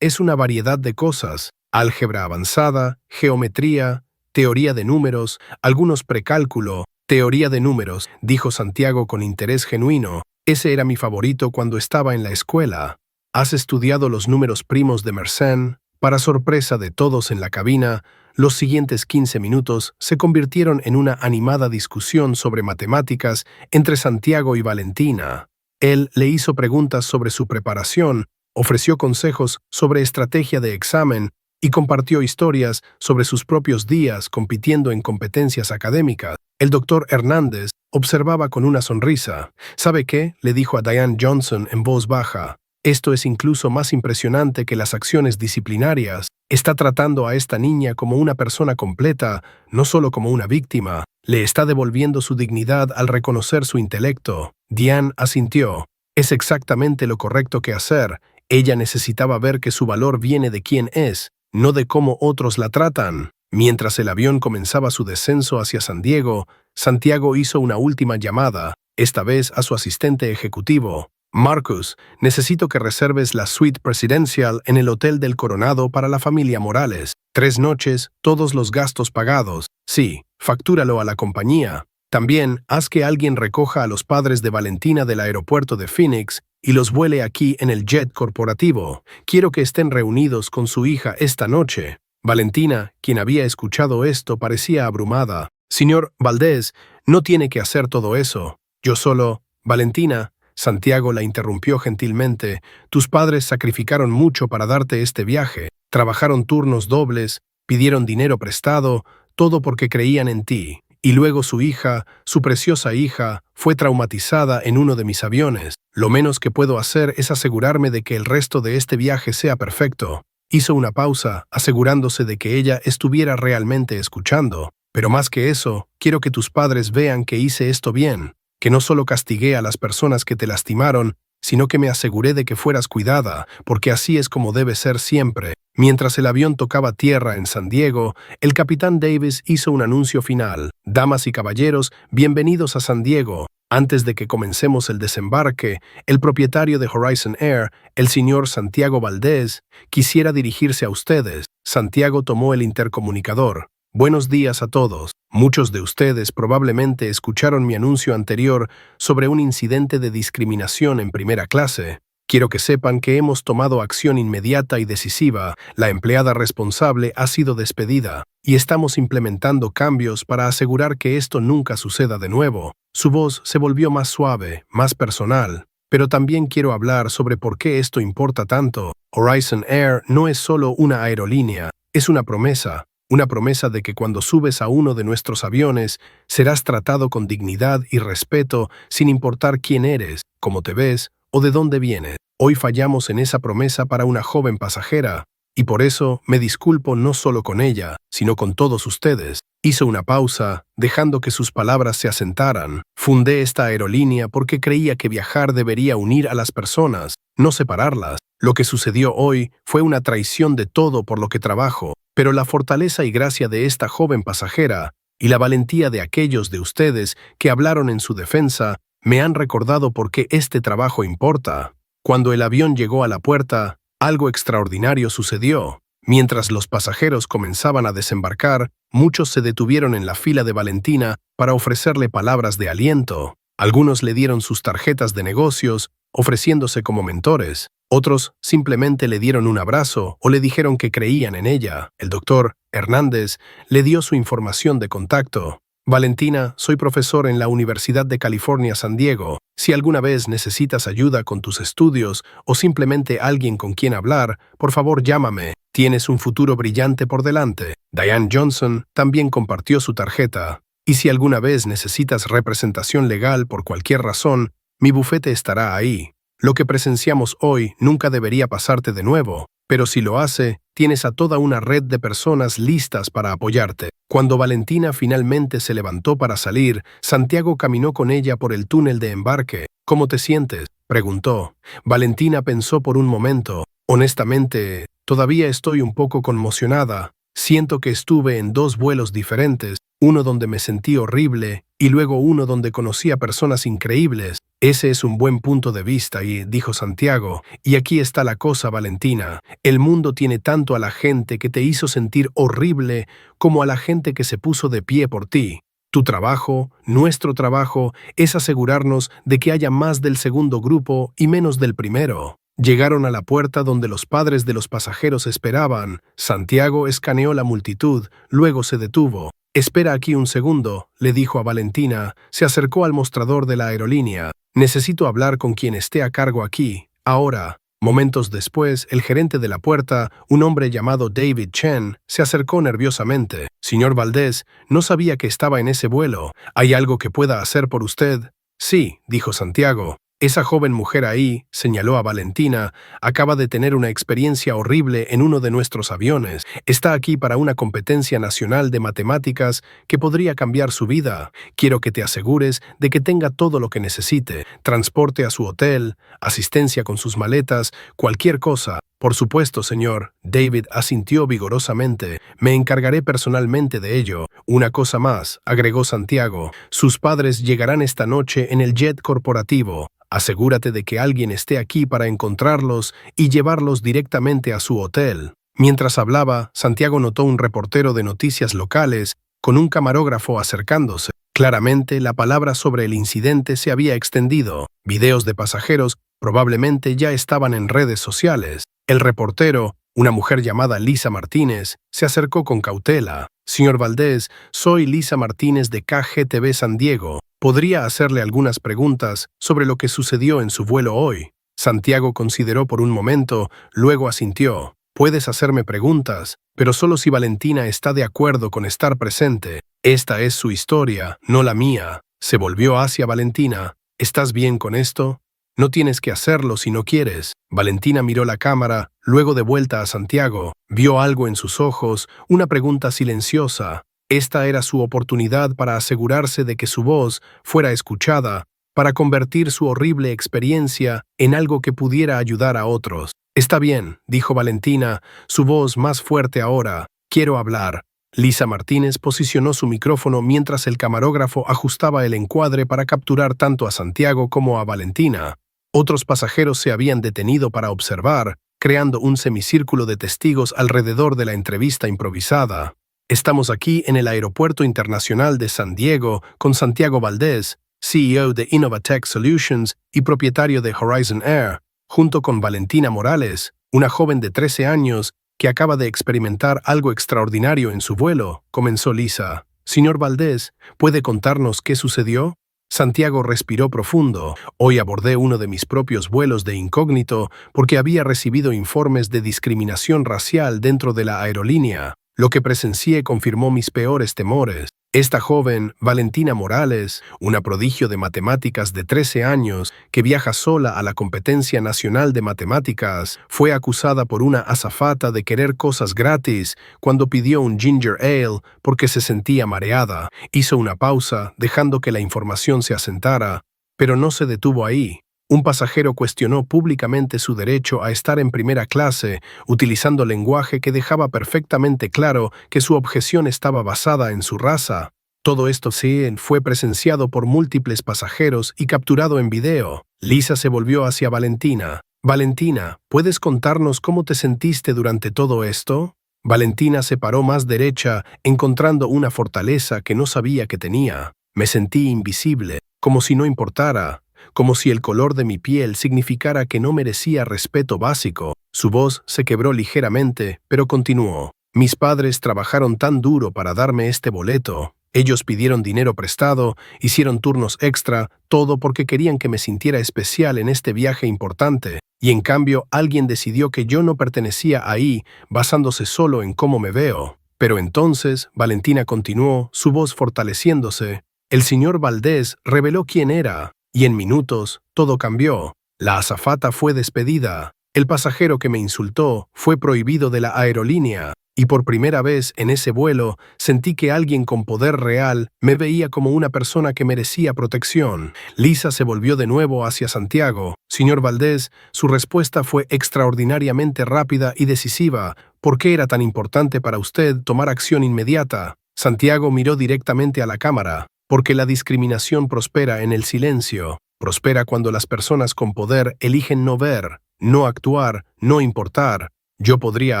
Es una variedad de cosas. Álgebra avanzada, geometría, teoría de números, algunos precálculo». «Teoría de números», dijo Santiago con interés genuino. «Ese era mi favorito cuando estaba en la escuela». «¿Has estudiado los números primos de Mersenne?». Para sorpresa de todos en la cabina, los siguientes 15 minutos se convirtieron en una animada discusión sobre matemáticas entre Santiago y Valentina. Él le hizo preguntas sobre su preparación, ofreció consejos sobre estrategia de examen y compartió historias sobre sus propios días compitiendo en competencias académicas. El doctor Hernández observaba con una sonrisa. ¿Sabe qué?, le dijo a Diane Johnson en voz baja. Esto es incluso más impresionante que las acciones disciplinarias. Está tratando a esta niña como una persona completa, no solo como una víctima. Le está devolviendo su dignidad al reconocer su intelecto. Diane asintió. Es exactamente lo correcto que hacer. Ella necesitaba ver que su valor viene de quién es, no de cómo otros la tratan. Mientras el avión comenzaba su descenso hacia San Diego, Santiago hizo una última llamada, esta vez a su asistente ejecutivo. Marcus, necesito que reserves la suite presidencial en el Hotel del Coronado para la familia Morales. 3 noches, todos los gastos pagados. Sí, factúralo a la compañía. También haz que alguien recoja a los padres de Valentina del aeropuerto de Phoenix y los vuele aquí en el jet corporativo. Quiero que estén reunidos con su hija esta noche. Valentina, quien había escuchado esto, parecía abrumada. Señor Valdés, no tiene que hacer todo eso. Yo solo... Valentina, Santiago la interrumpió gentilmente. Tus padres sacrificaron mucho para darte este viaje. Trabajaron turnos dobles, pidieron dinero prestado, todo porque creían en ti. Y luego su hija, su preciosa hija, fue traumatizada en uno de mis aviones. Lo menos que puedo hacer es asegurarme de que el resto de este viaje sea perfecto. Hizo una pausa, asegurándose de que ella estuviera realmente escuchando. Pero más que eso, quiero que tus padres vean que hice esto bien, que no solo castigué a las personas que te lastimaron, sino que me aseguré de que fueras cuidada, porque así es como debe ser siempre. Mientras el avión tocaba tierra en San Diego, el capitán Davis hizo un anuncio final. Damas y caballeros, bienvenidos a San Diego. Antes de que comencemos el desembarque, el propietario de Horizon Air, el señor Santiago Valdés, quisiera dirigirse a ustedes. Santiago tomó el intercomunicador. Buenos días a todos. Muchos de ustedes probablemente escucharon mi anuncio anterior sobre un incidente de discriminación en primera clase. Quiero que sepan que hemos tomado acción inmediata y decisiva. La empleada responsable ha sido despedida y estamos implementando cambios para asegurar que esto nunca suceda de nuevo. Su voz se volvió más suave, más personal. Pero también quiero hablar sobre por qué esto importa tanto. Horizon Air no es solo una aerolínea, es una promesa. Una promesa de que cuando subes a uno de nuestros aviones, serás tratado con dignidad y respeto sin importar quién eres, cómo te ves o de dónde vienes. Hoy fallamos en esa promesa para una joven pasajera, y por eso me disculpo no solo con ella, sino con todos ustedes. Hizo una pausa, dejando que sus palabras se asentaran. Fundé esta aerolínea porque creía que viajar debería unir a las personas, no separarlas. Lo que sucedió hoy fue una traición de todo por lo que trabajo, pero la fortaleza y gracia de esta joven pasajera y la valentía de aquellos de ustedes que hablaron en su defensa me han recordado por qué este trabajo importa. Cuando el avión llegó a la puerta, algo extraordinario sucedió. Mientras los pasajeros comenzaban a desembarcar, muchos se detuvieron en la fila de Valentina para ofrecerle palabras de aliento. Algunos le dieron sus tarjetas de negocios, ofreciéndose como mentores. Otros simplemente le dieron un abrazo o le dijeron que creían en ella. El doctor Hernández le dio su información de contacto. Valentina, soy profesor en la Universidad de California, San Diego. Si alguna vez necesitas ayuda con tus estudios o simplemente alguien con quien hablar, por favor llámame. Tienes un futuro brillante por delante. Diane Johnson también compartió su tarjeta. Y si alguna vez necesitas representación legal por cualquier razón, mi bufete estará ahí. Lo que presenciamos hoy nunca debería pasarte de nuevo, pero si lo hace, tienes a toda una red de personas listas para apoyarte. Cuando Valentina finalmente se levantó para salir, Santiago caminó con ella por el túnel de embarque. ¿Cómo te sientes?, preguntó. Valentina pensó por un momento. Honestamente, todavía estoy un poco conmocionada. Siento que estuve en 2 vuelos diferentes, uno donde me sentí horrible y luego uno donde conocí a personas increíbles. Ese es un buen punto de vista, dijo Santiago. Y aquí está la cosa, Valentina. El mundo tiene tanto a la gente que te hizo sentir horrible como a la gente que se puso de pie por ti. Tu trabajo, nuestro trabajo, es asegurarnos de que haya más del segundo grupo y menos del primero. Llegaron a la puerta donde los padres de los pasajeros esperaban. Santiago escaneó la multitud, luego se detuvo. «Espera aquí un segundo», le dijo a Valentina. Se acercó al mostrador de la aerolínea. «Necesito hablar con quien esté a cargo aquí, ahora». Momentos después, el gerente de la puerta, un hombre llamado David Chen, se acercó nerviosamente. «Señor Valdés, no sabía que estaba en ese vuelo. ¿Hay algo que pueda hacer por usted?» «Sí», dijo Santiago. «Esa joven mujer ahí», señaló a Valentina, «acaba de tener una experiencia horrible en uno de nuestros aviones. Está aquí para una competencia nacional de matemáticas que podría cambiar su vida. Quiero que te asegures de que tenga todo lo que necesite, transporte a su hotel, asistencia con sus maletas, cualquier cosa». «Por supuesto, señor». David asintió vigorosamente. «Me encargaré personalmente de ello». «Una cosa más», agregó Santiago. «Sus padres llegarán esta noche en el jet corporativo. Asegúrate de que alguien esté aquí para encontrarlos y llevarlos directamente a su hotel». Mientras hablaba, Santiago notó un reportero de noticias locales con un camarógrafo acercándose. Claramente, la palabra sobre el incidente se había extendido. Videos de pasajeros probablemente ya estaban en redes sociales. El reportero, una mujer llamada Lisa Martínez, se acercó con cautela. «Señor Valdés, soy Lisa Martínez de KGTV San Diego. ¿Podría hacerle algunas preguntas sobre lo que sucedió en su vuelo hoy?» Santiago consideró por un momento, luego asintió. «Puedes hacerme preguntas, pero solo si Valentina está de acuerdo con estar presente. Esta es su historia, no la mía». Se volvió hacia Valentina. «¿Estás bien con esto? No tienes que hacerlo si no quieres». Valentina miró la cámara, luego de vuelta a Santiago. Vio algo en sus ojos, una pregunta silenciosa. Esta era su oportunidad para asegurarse de que su voz fuera escuchada, para convertir su horrible experiencia en algo que pudiera ayudar a otros. «Está bien», dijo Valentina, su voz más fuerte ahora. «Quiero hablar». Lisa Martínez posicionó su micrófono mientras el camarógrafo ajustaba el encuadre para capturar tanto a Santiago como a Valentina. Otros pasajeros se habían detenido para observar, creando un semicírculo de testigos alrededor de la entrevista improvisada. «Estamos aquí en el Aeropuerto Internacional de San Diego con Santiago Valdés, CEO de Innovatech Solutions y propietario de Horizon Air, junto con Valentina Morales, una joven de 13 años que acaba de experimentar algo extraordinario en su vuelo», comenzó Lisa. «Señor Valdés, ¿puede contarnos qué sucedió?» Santiago respiró profundo. «Hoy abordé uno de mis propios vuelos de incógnito porque había recibido informes de discriminación racial dentro de la aerolínea. Lo que presencié confirmó mis peores temores. Esta joven, Valentina Morales, una prodigio de matemáticas de 13 años que viaja sola a la competencia nacional de matemáticas, fue acusada por una azafata de querer cosas gratis cuando pidió un ginger ale porque se sentía mareada. Hizo una pausa, dejando que la información se asentara, pero no se detuvo ahí. Un pasajero cuestionó públicamente su derecho a estar en primera clase, utilizando lenguaje que dejaba perfectamente claro que su objeción estaba basada en su raza. Todo esto sí fue presenciado por múltiples pasajeros y capturado en video. Lisa se volvió hacia Valentina. «Valentina, ¿puedes contarnos cómo te sentiste durante todo esto?» Valentina se paró más derecha, encontrando una fortaleza que no sabía que tenía. «Me sentí invisible, como si no importara. Como si el color de mi piel significara que no merecía respeto básico». Su voz se quebró ligeramente, pero continuó. «Mis padres trabajaron tan duro para darme este boleto. Ellos pidieron dinero prestado, hicieron turnos extra, todo porque querían que me sintiera especial en este viaje importante. Y en cambio, alguien decidió que yo no pertenecía ahí, basándose solo en cómo me veo». Pero entonces, Valentina continuó, su voz fortaleciéndose, «el señor Valdés reveló quién era. Y en minutos, todo cambió. La azafata fue despedida. El pasajero que me insultó fue prohibido de la aerolínea. Y por primera vez en ese vuelo, sentí que alguien con poder real me veía como una persona que merecía protección». Lisa se volvió de nuevo hacia Santiago. «Señor Valdés, su respuesta fue extraordinariamente rápida y decisiva. ¿Por qué era tan importante para usted tomar acción inmediata?» Santiago miró directamente a la cámara. «Porque la discriminación prospera en el silencio. Prospera cuando las personas con poder eligen no ver, no actuar, no importar. Yo podría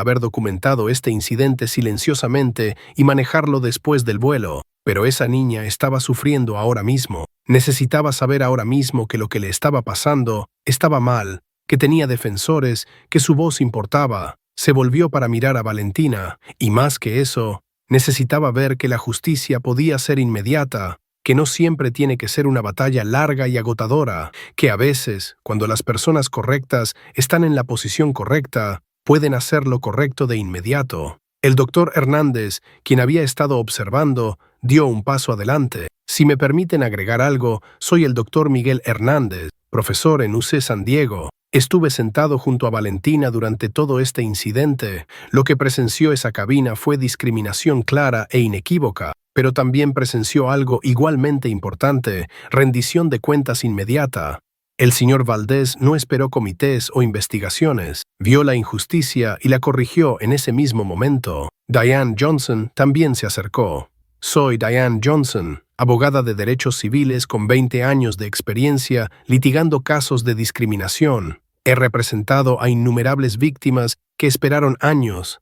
haber documentado este incidente silenciosamente y manejarlo después del vuelo, pero esa niña estaba sufriendo ahora mismo. Necesitaba saber ahora mismo que lo que le estaba pasando estaba mal, que tenía defensores, que su voz importaba». Se volvió para mirar a Valentina, y más que eso, necesitaba ver que la justicia podía ser inmediata. que no siempre tiene que ser una batalla larga y agotadora, que a veces, cuando las personas correctas están en la posición correcta, pueden hacer lo correcto de inmediato. El doctor Hernández, quien había estado observando, dio un paso adelante. Si me permiten agregar algo, soy el doctor Miguel Hernández, profesor en UC San Diego. Estuve sentado junto a Valentina durante todo este incidente. Lo que presenció esa cabina fue discriminación clara e inequívoca, pero también presenció algo igualmente importante, rendición de cuentas inmediata. El señor Valdés no esperó comités o investigaciones, vio la injusticia y la corrigió en ese mismo momento. Diane Johnson también se acercó. Soy Diane Johnson, abogada de derechos civiles con 20 años de experiencia litigando casos de discriminación. He representado a innumerables víctimas que esperaron años,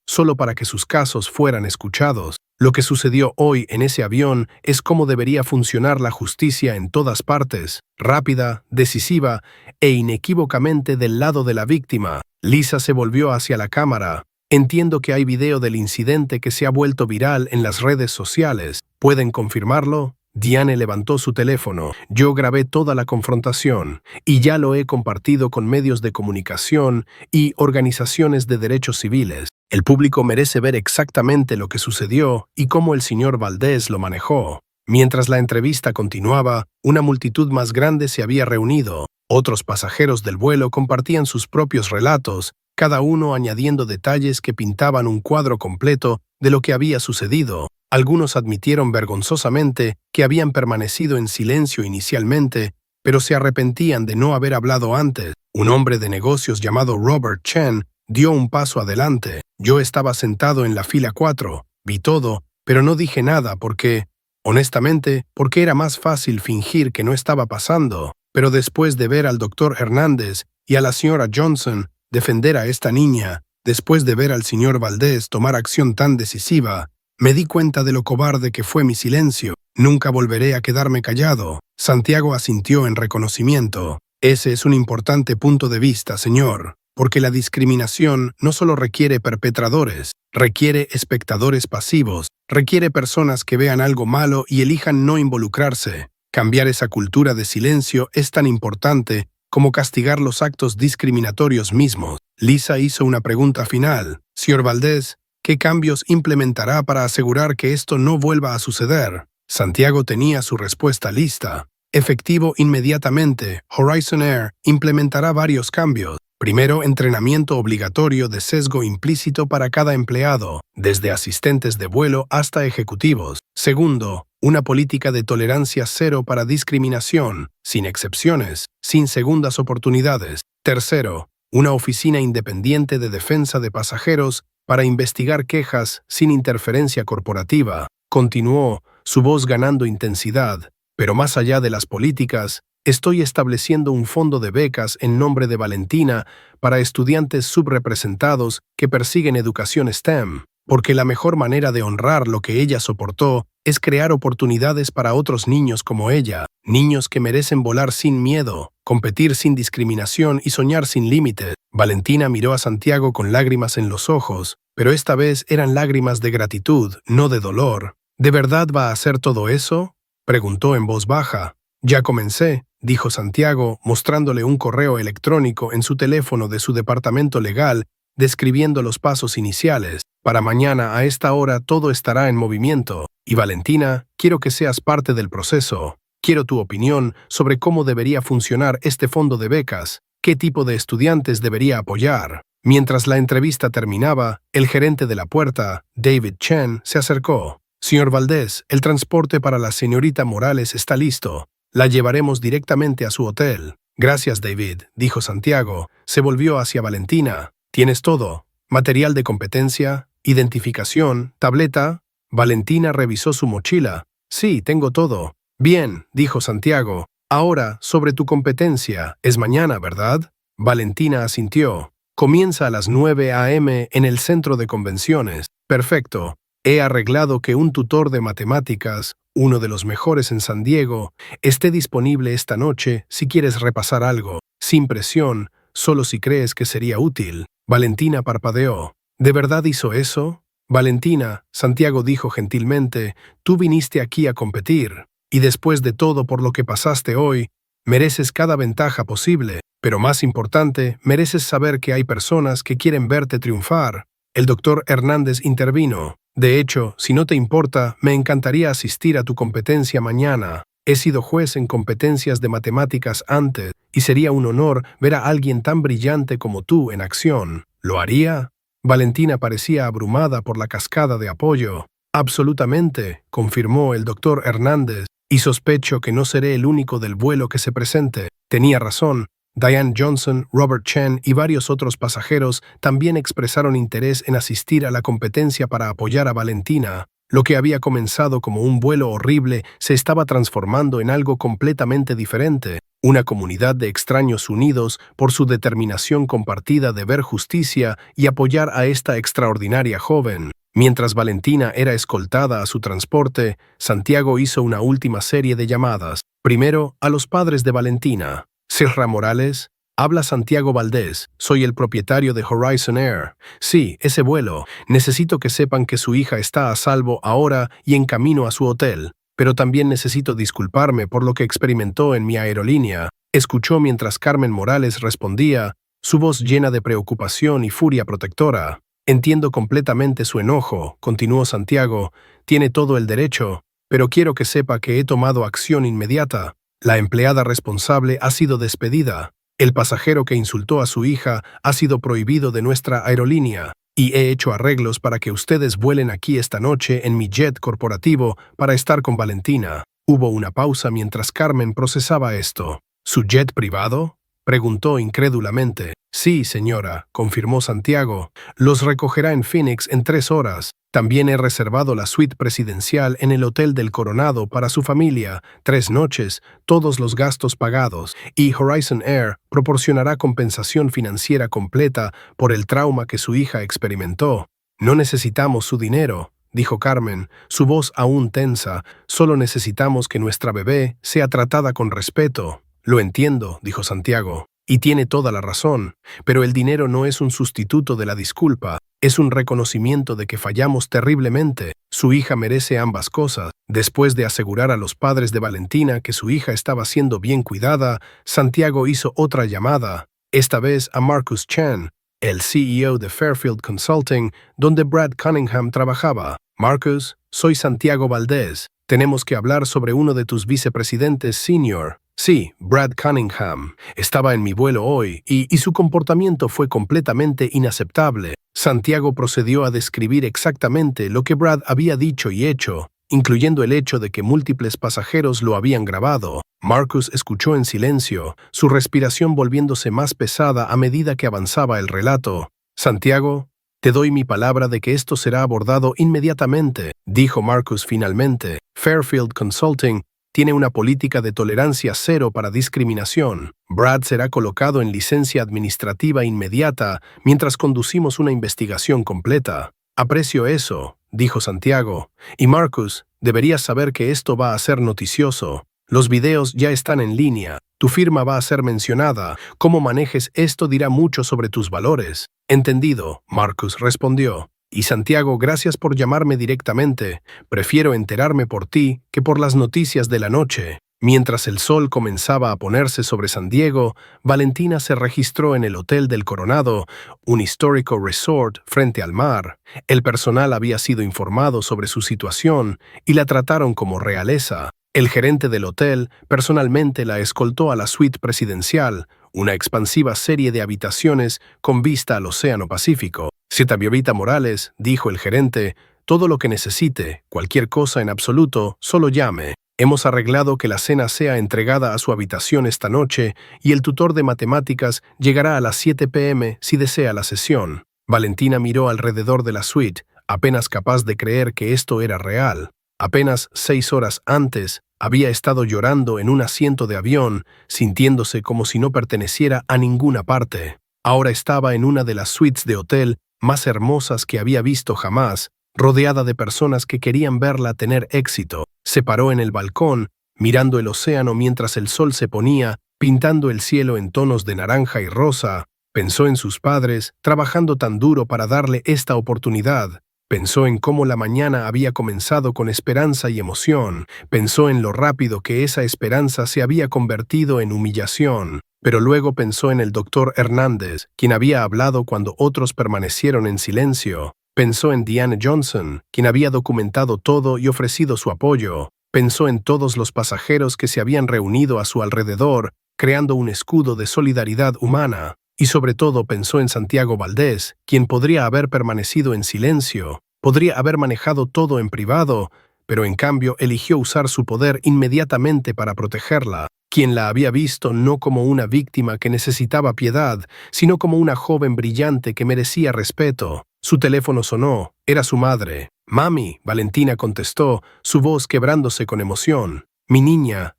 solo para que sus casos fueran escuchados. Lo que sucedió hoy en ese avión es cómo debería funcionar la justicia en todas partes, rápida, decisiva e inequívocamente del lado de la víctima. Lisa se volvió hacia la cámara. Entiendo que hay video del incidente que se ha vuelto viral en las redes sociales. ¿Pueden confirmarlo? Diane levantó su teléfono. Yo grabé toda la confrontación y ya lo he compartido con medios de comunicación y organizaciones de derechos civiles. El público merece ver exactamente lo que sucedió y cómo el señor Valdés lo manejó. Mientras la entrevista continuaba, una multitud más grande se había reunido. Otros pasajeros del vuelo compartían sus propios relatos, cada uno añadiendo detalles que pintaban un cuadro completo de lo que había sucedido. Algunos admitieron vergonzosamente que habían permanecido en silencio inicialmente, pero se arrepentían de no haber hablado antes. Un hombre de negocios llamado Robert Chen dio un paso adelante. Yo estaba sentado en la fila 4, vi todo, pero no dije nada porque, honestamente, porque era más fácil fingir que no estaba pasando. Pero después de ver al doctor Hernández y a la señora Johnson defender a esta niña, después de ver al señor Valdés tomar acción tan decisiva, me di cuenta de lo cobarde que fue mi silencio. Nunca volveré a quedarme callado. Santiago asintió en reconocimiento. Ese es un importante punto de vista, señor, porque la discriminación no solo requiere perpetradores, requiere espectadores pasivos, requiere personas que vean algo malo y elijan no involucrarse. Cambiar esa cultura de silencio es tan importante como castigar los actos discriminatorios mismos. Lisa hizo una pregunta final. Señor Valdés, ¿qué cambios implementará para asegurar que esto no vuelva a suceder? Santiago tenía su respuesta lista. Efectivo inmediatamente, Horizon Air implementará varios cambios. Primero, entrenamiento obligatorio de sesgo implícito para cada empleado, desde asistentes de vuelo hasta ejecutivos. Segundo, una política de tolerancia cero para discriminación, sin excepciones, sin segundas oportunidades. Tercero, una oficina independiente de defensa de pasajeros para investigar quejas sin interferencia corporativa. Continuó, su voz ganando intensidad. Pero más allá de las políticas, estoy estableciendo un fondo de becas en nombre de Valentina para estudiantes subrepresentados que persiguen educación STEM, porque la mejor manera de honrar lo que ella soportó es crear oportunidades para otros niños como ella, niños que merecen volar sin miedo, competir sin discriminación y soñar sin límites. Valentina miró a Santiago con lágrimas en los ojos, pero esta vez eran lágrimas de gratitud, no de dolor. ¿De verdad va a hacer todo eso?, preguntó en voz baja. Ya comencé, dijo Santiago, mostrándole un correo electrónico en su teléfono de su departamento legal, describiendo los pasos iniciales. Para mañana a esta hora todo estará en movimiento. Y Valentina, quiero que seas parte del proceso. Quiero tu opinión sobre cómo debería funcionar este fondo de becas, qué tipo de estudiantes debería apoyar. Mientras la entrevista terminaba, el gerente de la puerta, David Chen, se acercó. Señor Valdés, el transporte para la señorita Morales está listo. La llevaremos directamente a su hotel. Gracias, David, dijo Santiago. Se volvió hacia Valentina. ¿Tienes todo? ¿Material de competencia? ¿Identificación? ¿Tableta? Valentina revisó su mochila. Sí, tengo todo. Bien, dijo Santiago. Ahora, sobre tu competencia. Es mañana, ¿verdad? Valentina asintió. Comienza a las 9 a.m. en el centro de convenciones. Perfecto. He arreglado que un tutor de matemáticas, uno de los mejores en San Diego, esté disponible esta noche si quieres repasar algo. Sin presión, solo si crees que sería útil. Valentina parpadeó. ¿De verdad hizo eso? Valentina, Santiago dijo gentilmente, tú viniste aquí a competir, y después de todo por lo que pasaste hoy, mereces cada ventaja posible, pero más importante, mereces saber que hay personas que quieren verte triunfar. El doctor Hernández intervino. De hecho, si no te importa, me encantaría asistir a tu competencia mañana. He sido juez en competencias de matemáticas antes, y sería un honor ver a alguien tan brillante como tú en acción. ¿Lo haría? Valentina parecía abrumada por la cascada de apoyo. Absolutamente, confirmó el doctor Hernández, y sospecho que no seré el único del vuelo que se presente. Tenía razón. Diane Johnson, Robert Chen y varios otros pasajeros también expresaron interés en asistir a la competencia para apoyar a Valentina. Lo que había comenzado como un vuelo horrible se estaba transformando en algo completamente diferente. Una comunidad de extraños unidos por su determinación compartida de ver justicia y apoyar a esta extraordinaria joven. Mientras Valentina era escoltada a su transporte, Santiago hizo una última serie de llamadas. Primero, a los padres de Valentina. Sirra Morales, habla Santiago Valdés, soy el propietario de Horizon Air. Sí, ese vuelo. Necesito que sepan que su hija está a salvo ahora y en camino a su hotel. Pero también necesito disculparme por lo que experimentó en mi aerolínea. Escuchó mientras Carmen Morales respondía, su voz llena de preocupación y furia protectora. Entiendo completamente su enojo, continuó Santiago. Tiene todo el derecho, pero quiero que sepa que he tomado acción inmediata. La empleada responsable ha sido despedida. El pasajero que insultó a su hija ha sido prohibido de nuestra aerolínea. Y he hecho arreglos para que ustedes vuelen aquí esta noche en mi jet corporativo para estar con Valentina. Hubo una pausa mientras Carmen procesaba esto. ¿Su jet privado?, preguntó incrédulamente. Sí, señora, confirmó Santiago. Los recogerá en Phoenix en 3 horas. También he reservado la suite presidencial en el Hotel del Coronado para su familia, 3 noches, todos los gastos pagados, y Horizon Air proporcionará compensación financiera completa por el trauma que su hija experimentó. No necesitamos su dinero, dijo Carmen, su voz aún tensa. Solo necesitamos que nuestra bebé sea tratada con respeto. Lo entiendo, dijo Santiago. Y tiene toda la razón, pero el dinero no es un sustituto de la disculpa, es un reconocimiento de que fallamos terriblemente. Su hija merece ambas cosas. Después de asegurar a los padres de Valentina que su hija estaba siendo bien cuidada, Santiago hizo otra llamada, esta vez a Marcus Chan, el CEO de Fairfield Consulting, donde Brad Cunningham trabajaba. Marcus, soy Santiago Valdés. Tenemos que hablar sobre uno de tus vicepresidentes senior. Sí, Brad Cunningham. Estaba en mi vuelo hoy y su comportamiento fue completamente inaceptable. Santiago procedió a describir exactamente lo que Brad había dicho y hecho, incluyendo el hecho de que múltiples pasajeros lo habían grabado. Marcus escuchó en silencio, su respiración volviéndose más pesada a medida que avanzaba el relato. Santiago, te doy mi palabra de que esto será abordado inmediatamente, dijo Marcus finalmente. Fairfield Consulting tiene una política de tolerancia cero para discriminación. Brad será colocado en licencia administrativa inmediata mientras conducimos una investigación completa. Aprecio eso, dijo Santiago. Y Marcus, deberías saber que esto va a ser noticioso. Los videos ya están en línea. Tu firma va a ser mencionada. Cómo manejes esto dirá mucho sobre tus valores. Entendido, Marcus respondió. Y Santiago, gracias por llamarme directamente. Prefiero enterarme por ti que por las noticias de la noche. Mientras el sol comenzaba a ponerse sobre San Diego, Valentina se registró en el Hotel del Coronado, un histórico resort frente al mar. El personal había sido informado sobre su situación y la trataron como realeza. El gerente del hotel personalmente la escoltó a la suite presidencial, una expansiva serie de habitaciones con vista al Océano Pacífico. Señorita Morales, dijo el gerente, todo lo que necesite, cualquier cosa en absoluto, solo llame. Hemos arreglado que la cena sea entregada a su habitación esta noche y el tutor de matemáticas llegará a las 7 p.m. si desea la sesión. Valentina miró alrededor de la suite, apenas capaz de creer que esto era real. Apenas 6 horas antes, había estado llorando en un asiento de avión, sintiéndose como si no perteneciera a ninguna parte. Ahora estaba en una de las suites de hotel más hermosas que había visto jamás, rodeada de personas que querían verla tener éxito. Se paró en el balcón, mirando el océano mientras el sol se ponía, pintando el cielo en tonos de naranja y rosa. Pensó en sus padres, trabajando tan duro para darle esta oportunidad. Pensó en cómo la mañana había comenzado con esperanza y emoción. Pensó en lo rápido que esa esperanza se había convertido en humillación. Pero luego pensó en el doctor Hernández, quien había hablado cuando otros permanecieron en silencio. Pensó en Diane Johnson, quien había documentado todo y ofrecido su apoyo. Pensó en todos los pasajeros que se habían reunido a su alrededor, creando un escudo de solidaridad humana. Y sobre todo pensó en Santiago Valdés, quien podría haber permanecido en silencio, podría haber manejado todo en privado, pero en cambio eligió usar su poder inmediatamente para protegerla, quien la había visto no como una víctima que necesitaba piedad, sino como una joven brillante que merecía respeto. Su teléfono sonó, era su madre. «Mami», Valentina contestó, su voz quebrándose con emoción. mi niña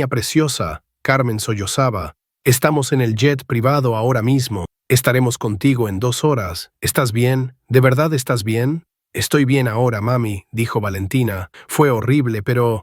preciosa», Carmen sollozaba. «Estamos en el jet privado ahora mismo. Estaremos contigo en 2 horas. ¿Estás bien? ¿De verdad estás bien?» «Estoy bien ahora, mami», dijo Valentina. «Fue horrible, pero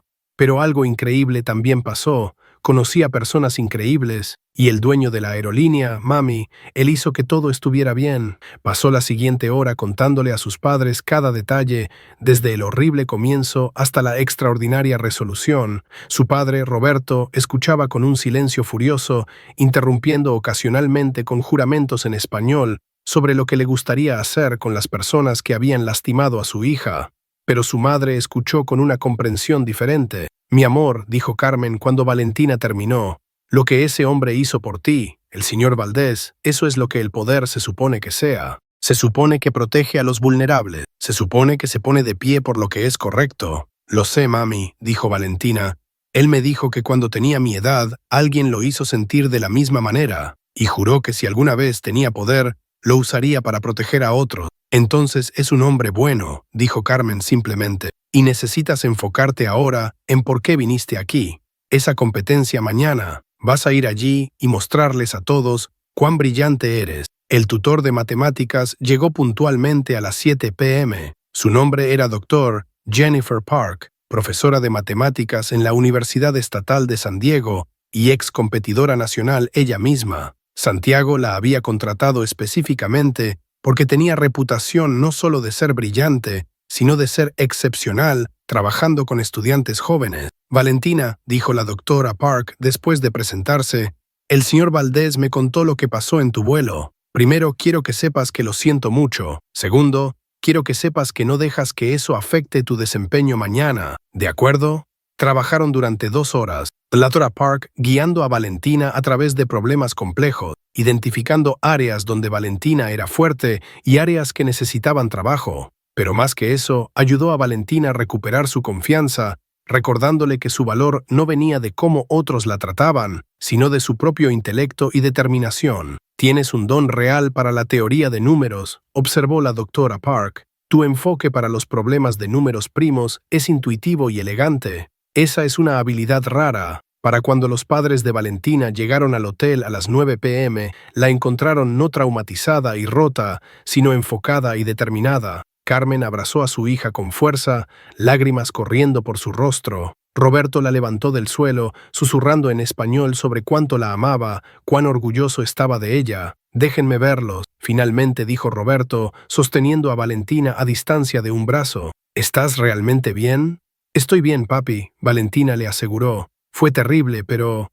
algo increíble también pasó. Conocí a personas increíbles. Y el dueño de la aerolínea, mami, él hizo que todo estuviera bien». Pasó la siguiente hora contándole a sus padres cada detalle, desde el horrible comienzo hasta la extraordinaria resolución. Su padre, Roberto, escuchaba con un silencio furioso, interrumpiendo ocasionalmente con juramentos en español sobre lo que le gustaría hacer con las personas que habían lastimado a su hija. Pero su madre escuchó con una comprensión diferente. «Mi amor», dijo Carmen cuando Valentina terminó, «lo que ese hombre hizo por ti, el señor Valdés, eso es lo que el poder se supone que sea. Se supone que protege a los vulnerables, se supone que se pone de pie por lo que es correcto». «Lo sé, mami», dijo Valentina. «Él me dijo que cuando tenía mi edad, alguien lo hizo sentir de la misma manera, y juró que si alguna vez tenía poder, lo usaría para proteger a otros. Entonces es un hombre bueno», dijo Carmen simplemente, «y necesitas enfocarte ahora en por qué viniste aquí. Esa competencia mañana, vas a ir allí y mostrarles a todos cuán brillante eres». El tutor de matemáticas llegó puntualmente a las 7 p.m. Su nombre era Dr. Jennifer Park, profesora de matemáticas en la Universidad Estatal de San Diego y ex competidora nacional ella misma. Santiago la había contratado específicamente porque tenía reputación no solo de ser brillante, sino de ser excepcional trabajando con estudiantes jóvenes. «Valentina», dijo la doctora Park después de presentarse, «el señor Valdés me contó lo que pasó en tu vuelo. Primero, quiero que sepas que lo siento mucho. Segundo, quiero que sepas que no dejas que eso afecte tu desempeño mañana. ¿De acuerdo?» Trabajaron durante 2 horas, la doctora Park guiando a Valentina a través de problemas complejos, identificando áreas donde Valentina era fuerte y áreas que necesitaban trabajo. Pero más que eso, ayudó a Valentina a recuperar su confianza, recordándole que su valor no venía de cómo otros la trataban, sino de su propio intelecto y determinación. «Tienes un don real para la teoría de números», observó la doctora Park. «Tu enfoque para los problemas de números primos es intuitivo y elegante. Esa es una habilidad rara». Para cuando los padres de Valentina llegaron al hotel a las 9 p.m., la encontraron no traumatizada y rota, sino enfocada y determinada. Carmen abrazó a su hija con fuerza, lágrimas corriendo por su rostro. Roberto la levantó del suelo, susurrando en español sobre cuánto la amaba, cuán orgulloso estaba de ella. «Déjenme verlos», finalmente dijo Roberto, sosteniendo a Valentina a distancia de un brazo. «¿Estás realmente bien?» «Estoy bien, papi», Valentina le aseguró. «Fue terrible, pero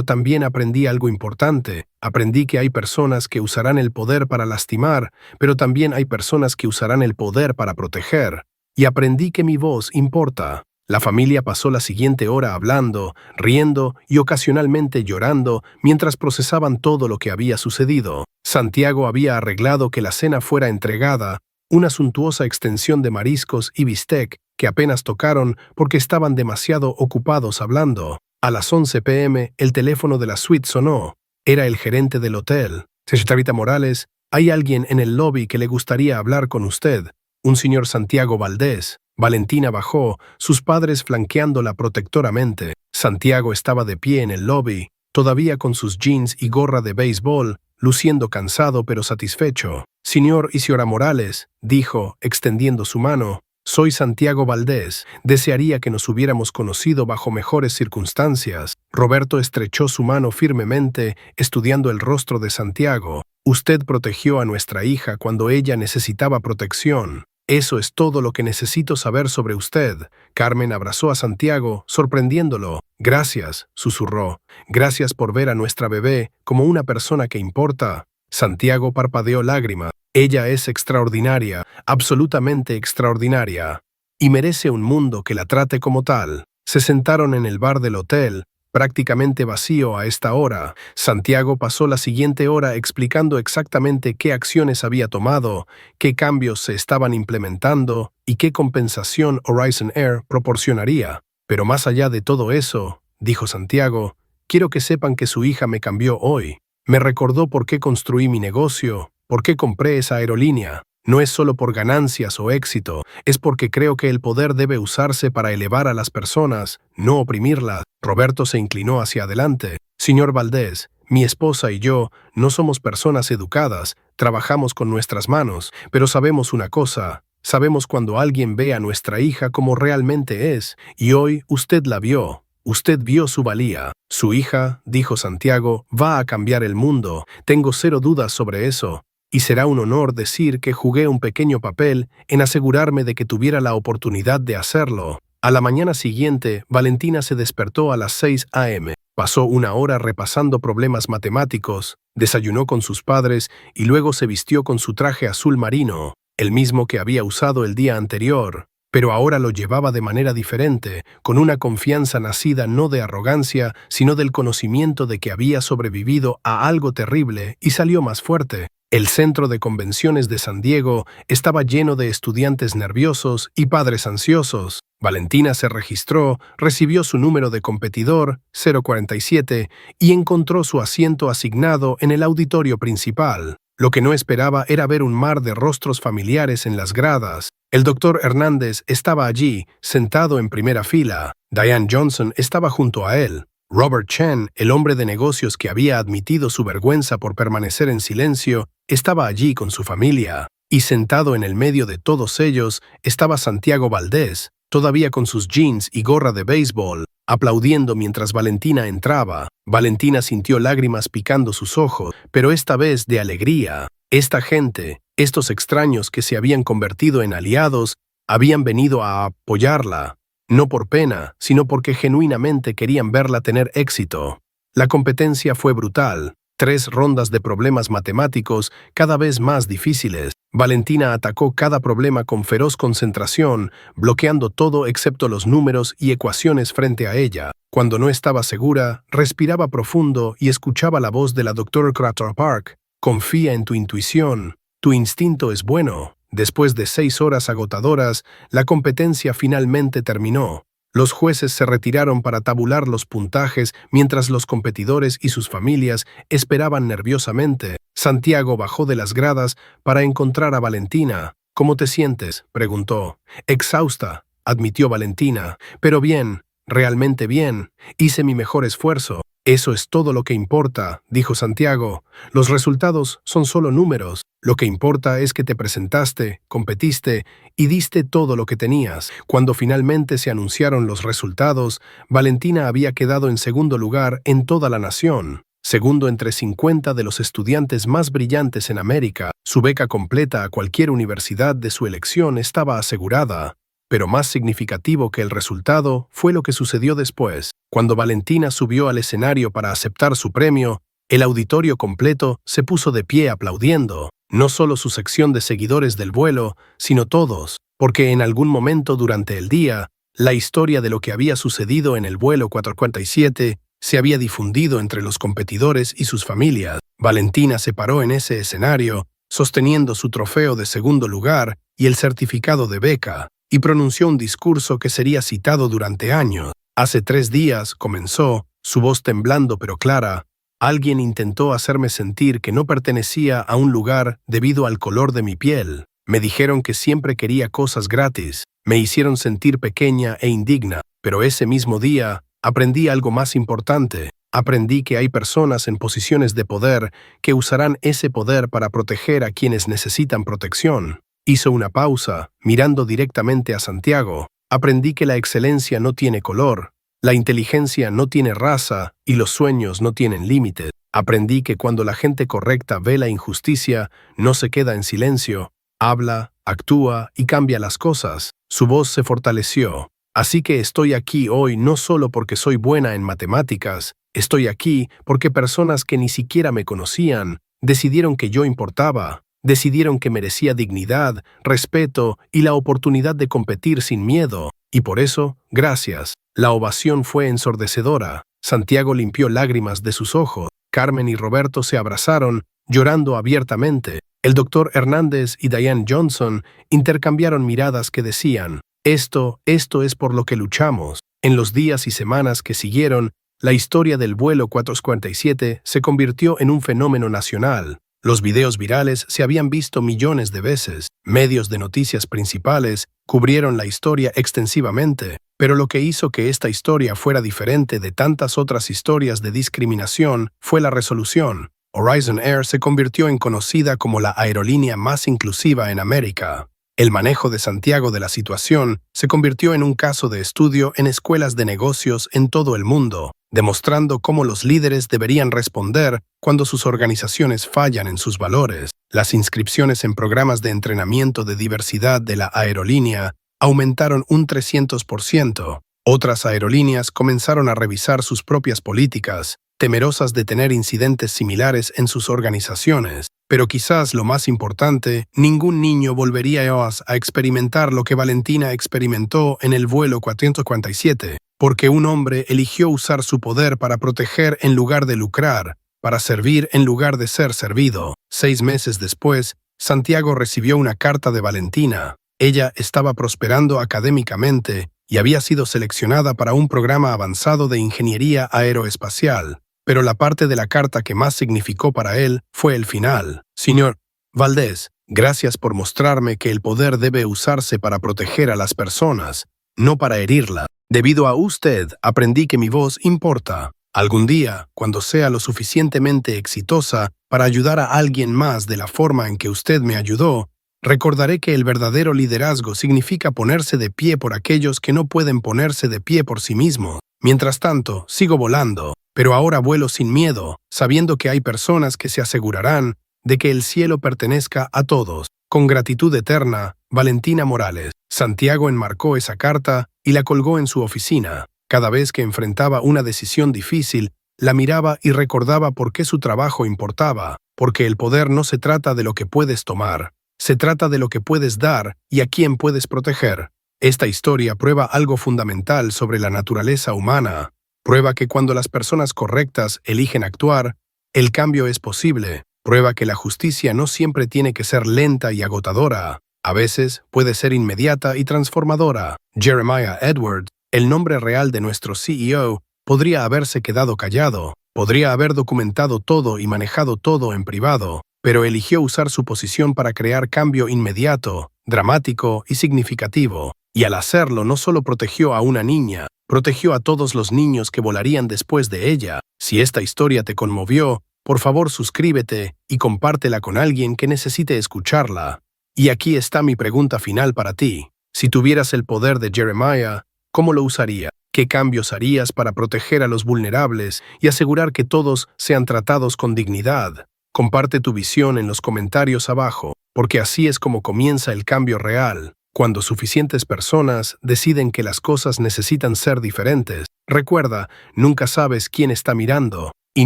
también aprendí algo importante. Aprendí que hay personas que usarán el poder para lastimar, pero también hay personas que usarán el poder para proteger. Y aprendí que mi voz importa». La familia pasó la siguiente hora hablando, riendo y ocasionalmente llorando mientras procesaban todo lo que había sucedido. Santiago había arreglado que la cena fuera entregada, una suntuosa extensión de mariscos y bistec que apenas tocaron porque estaban demasiado ocupados hablando. A las 11 p.m. el teléfono de la suite sonó. Era el gerente del hotel. «Señorita Morales, hay alguien en el lobby que le gustaría hablar con usted. Un señor Santiago Valdés». Valentina bajó, sus padres flanqueándola protectoramente. Santiago estaba de pie en el lobby, todavía con sus jeans y gorra de béisbol, luciendo cansado pero satisfecho. «Señor y señora Morales», dijo, extendiendo su mano, «soy Santiago Valdés. Desearía que nos hubiéramos conocido bajo mejores circunstancias». Roberto estrechó su mano firmemente, estudiando el rostro de Santiago. «Usted protegió a nuestra hija cuando ella necesitaba protección. Eso es todo lo que necesito saber sobre usted. Carmen abrazó a Santiago, sorprendiéndolo. Gracias, susurró. Gracias por ver a nuestra bebé como una persona que importa. Santiago parpadeó lágrimas. Ella es extraordinaria, absolutamente extraordinaria. Y merece un mundo que la trate como tal. Se sentaron en el bar del hotel, prácticamente vacío a esta hora. Santiago pasó la siguiente hora explicando exactamente qué acciones había tomado, qué cambios se estaban implementando y qué compensación Horizon Air proporcionaría. Pero más allá de todo eso, dijo Santiago, quiero que sepan que su hija me cambió hoy. Me recordó por qué construí mi negocio, por qué compré esa aerolínea. No es solo por ganancias o éxito, es porque creo que el poder debe usarse para elevar a las personas, no oprimirlas. Roberto se inclinó hacia adelante. Señor Valdés, mi esposa y yo no somos personas educadas, trabajamos con nuestras manos, pero sabemos una cosa, sabemos cuando alguien ve a nuestra hija como realmente es, y hoy usted la vio. Usted vio su valía. Su hija, dijo Santiago, va a cambiar el mundo. Tengo cero dudas sobre eso. Y será un honor decir que jugué un pequeño papel en asegurarme de que tuviera la oportunidad de hacerlo. A la mañana siguiente, Valentina se despertó a las 6 a.m. Pasó una hora repasando problemas matemáticos, desayunó con sus padres y luego se vistió con su traje azul marino, el mismo que había usado el día anterior. Pero ahora lo llevaba de manera diferente, con una confianza nacida no de arrogancia, sino del conocimiento de que había sobrevivido a algo terrible y salió más fuerte. El centro de convenciones de San Diego estaba lleno de estudiantes nerviosos y padres ansiosos. Valentina se registró, recibió su número de competidor, 047, y encontró su asiento asignado en el auditorio principal. Lo que no esperaba era ver un mar de rostros familiares en las gradas. El doctor Hernández estaba allí, sentado en primera fila. Diane Johnson estaba junto a él. Robert Chen, el hombre de negocios que había admitido su vergüenza por permanecer en silencio, estaba allí con su familia. Y sentado en el medio de todos ellos estaba Santiago Valdés, todavía con sus jeans y gorra de béisbol, aplaudiendo mientras Valentina entraba. Valentina sintió lágrimas picando sus ojos, pero esta vez de alegría. Esta gente, estos extraños que se habían convertido en aliados, habían venido a apoyarla. No por pena, sino porque genuinamente querían verla tener éxito. La competencia fue brutal. 3 rondas de problemas matemáticos cada vez más difíciles. Valentina atacó cada problema con feroz concentración, bloqueando todo excepto los números y ecuaciones frente a ella. Cuando no estaba segura, respiraba profundo y escuchaba la voz de la doctora Crater Park. Confía en tu intuición. Tu instinto es bueno. Después de 6 horas agotadoras, la competencia finalmente terminó. Los jueces se retiraron para tabular los puntajes mientras los competidores y sus familias esperaban nerviosamente. Santiago bajó de las gradas para encontrar a Valentina. ¿Cómo te sientes?, preguntó. Exhausta, admitió Valentina. Pero bien, realmente bien. Hice mi mejor esfuerzo. Eso es todo lo que importa, dijo Santiago. Los resultados son solo números. Lo que importa es que te presentaste, competiste y diste todo lo que tenías. Cuando finalmente se anunciaron los resultados, Valentina había quedado en segundo lugar en toda la nación. Segundo entre 50 de los estudiantes más brillantes en América. Su beca completa a cualquier universidad de su elección estaba asegurada. Pero más significativo que el resultado fue lo que sucedió después. Cuando Valentina subió al escenario para aceptar su premio, el auditorio completo se puso de pie aplaudiendo, no solo su sección de seguidores del vuelo, sino todos, porque en algún momento durante el día, la historia de lo que había sucedido en el vuelo 447 se había difundido entre los competidores y sus familias. Valentina se paró en ese escenario, sosteniendo su trofeo de segundo lugar y el certificado de beca, y pronunció un discurso que sería citado durante años. Hace 3 días, comenzó, su voz temblando pero clara, alguien intentó hacerme sentir que no pertenecía a un lugar debido al color de mi piel. Me dijeron que siempre quería cosas gratis, me hicieron sentir pequeña e indigna, pero ese mismo día aprendí algo más importante. Aprendí que hay personas en posiciones de poder que usarán ese poder para proteger a quienes necesitan protección. Hizo una pausa, mirando directamente a Santiago. Aprendí que la excelencia no tiene color, la inteligencia no tiene raza y los sueños no tienen límites. Aprendí que cuando la gente correcta ve la injusticia, no se queda en silencio, habla, actúa y cambia las cosas. Su voz se fortaleció. Así que estoy aquí hoy no solo porque soy buena en matemáticas, estoy aquí porque personas que ni siquiera me conocían decidieron que yo importaba, decidieron que merecía dignidad, respeto y la oportunidad de competir sin miedo. Y por eso, gracias. La ovación fue ensordecedora. Santiago limpió lágrimas de sus ojos. Carmen y Roberto se abrazaron, llorando abiertamente. El doctor Hernández y Diane Johnson intercambiaron miradas que decían, esto es por lo que luchamos. En los días y semanas que siguieron, la historia del vuelo 447 se convirtió en un fenómeno nacional. Los videos virales se habían visto millones de veces. Medios de noticias principales cubrieron la historia extensivamente. Pero lo que hizo que esta historia fuera diferente de tantas otras historias de discriminación fue la resolución. Horizon Air se convirtió en conocida como la aerolínea más inclusiva en América. El manejo de Santiago de la situación se convirtió en un caso de estudio en escuelas de negocios en todo el mundo, demostrando cómo los líderes deberían responder cuando sus organizaciones fallan en sus valores. Las inscripciones en programas de entrenamiento de diversidad de la aerolínea aumentaron un 300%. Otras aerolíneas comenzaron a revisar sus propias políticas, temerosas de tener incidentes similares en sus organizaciones. Pero quizás lo más importante, ningún niño volvería a experimentar lo que Valentina experimentó en el vuelo 447, porque un hombre eligió usar su poder para proteger en lugar de lucrar, para servir en lugar de ser servido. 6 meses después, Santiago recibió una carta de Valentina. Ella estaba prosperando académicamente y había sido seleccionada para un programa avanzado de ingeniería aeroespacial. Pero la parte de la carta que más significó para él fue el final. Señor Valdés, gracias por mostrarme que el poder debe usarse para proteger a las personas, no para herirlas. Debido a usted, aprendí que mi voz importa. Algún día, cuando sea lo suficientemente exitosa para ayudar a alguien más de la forma en que usted me ayudó, recordaré que el verdadero liderazgo significa ponerse de pie por aquellos que no pueden ponerse de pie por sí mismos. Mientras tanto, sigo volando, pero ahora vuelo sin miedo, sabiendo que hay personas que se asegurarán de que el cielo pertenezca a todos. Con gratitud eterna, Valentina Morales. Santiago enmarcó esa carta y la colgó en su oficina. Cada vez que enfrentaba una decisión difícil, la miraba y recordaba por qué su trabajo importaba, porque el poder no se trata de lo que puedes tomar, se trata de lo que puedes dar y a quién puedes proteger. Esta historia prueba algo fundamental sobre la naturaleza humana. Prueba que cuando las personas correctas eligen actuar, el cambio es posible. Prueba que la justicia no siempre tiene que ser lenta y agotadora. A veces puede ser inmediata y transformadora. Jeremiah Edwards, el nombre real de nuestro CEO, podría haberse quedado callado. Podría haber documentado todo y manejado todo en privado, pero eligió usar su posición para crear cambio inmediato, dramático y significativo. Y al hacerlo no solo protegió a una niña, protegió a todos los niños que volarían después de ella. Si esta historia te conmovió, por favor suscríbete y compártela con alguien que necesite escucharla. Y aquí está mi pregunta final para ti. Si tuvieras el poder de Jeremiah, ¿cómo lo usarías? ¿Qué cambios harías para proteger a los vulnerables y asegurar que todos sean tratados con dignidad? Comparte tu visión en los comentarios abajo, porque así es como comienza el cambio real. Cuando suficientes personas deciden que las cosas necesitan ser diferentes. Recuerda, nunca sabes quién está mirando y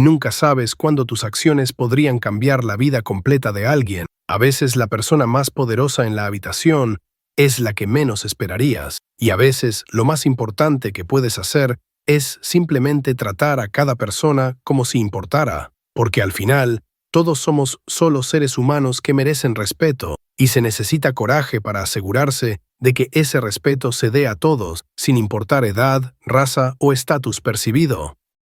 nunca sabes cuándo tus acciones podrían cambiar la vida completa de alguien. A veces la persona más poderosa en la habitación es la que menos esperarías. Y a veces lo más importante que puedes hacer es simplemente tratar a cada persona como si importara. Porque al final, todos somos solo seres humanos que merecen respeto, y se necesita coraje para asegurarse de que ese respeto se dé a todos, sin importar edad, raza o estatus percibido.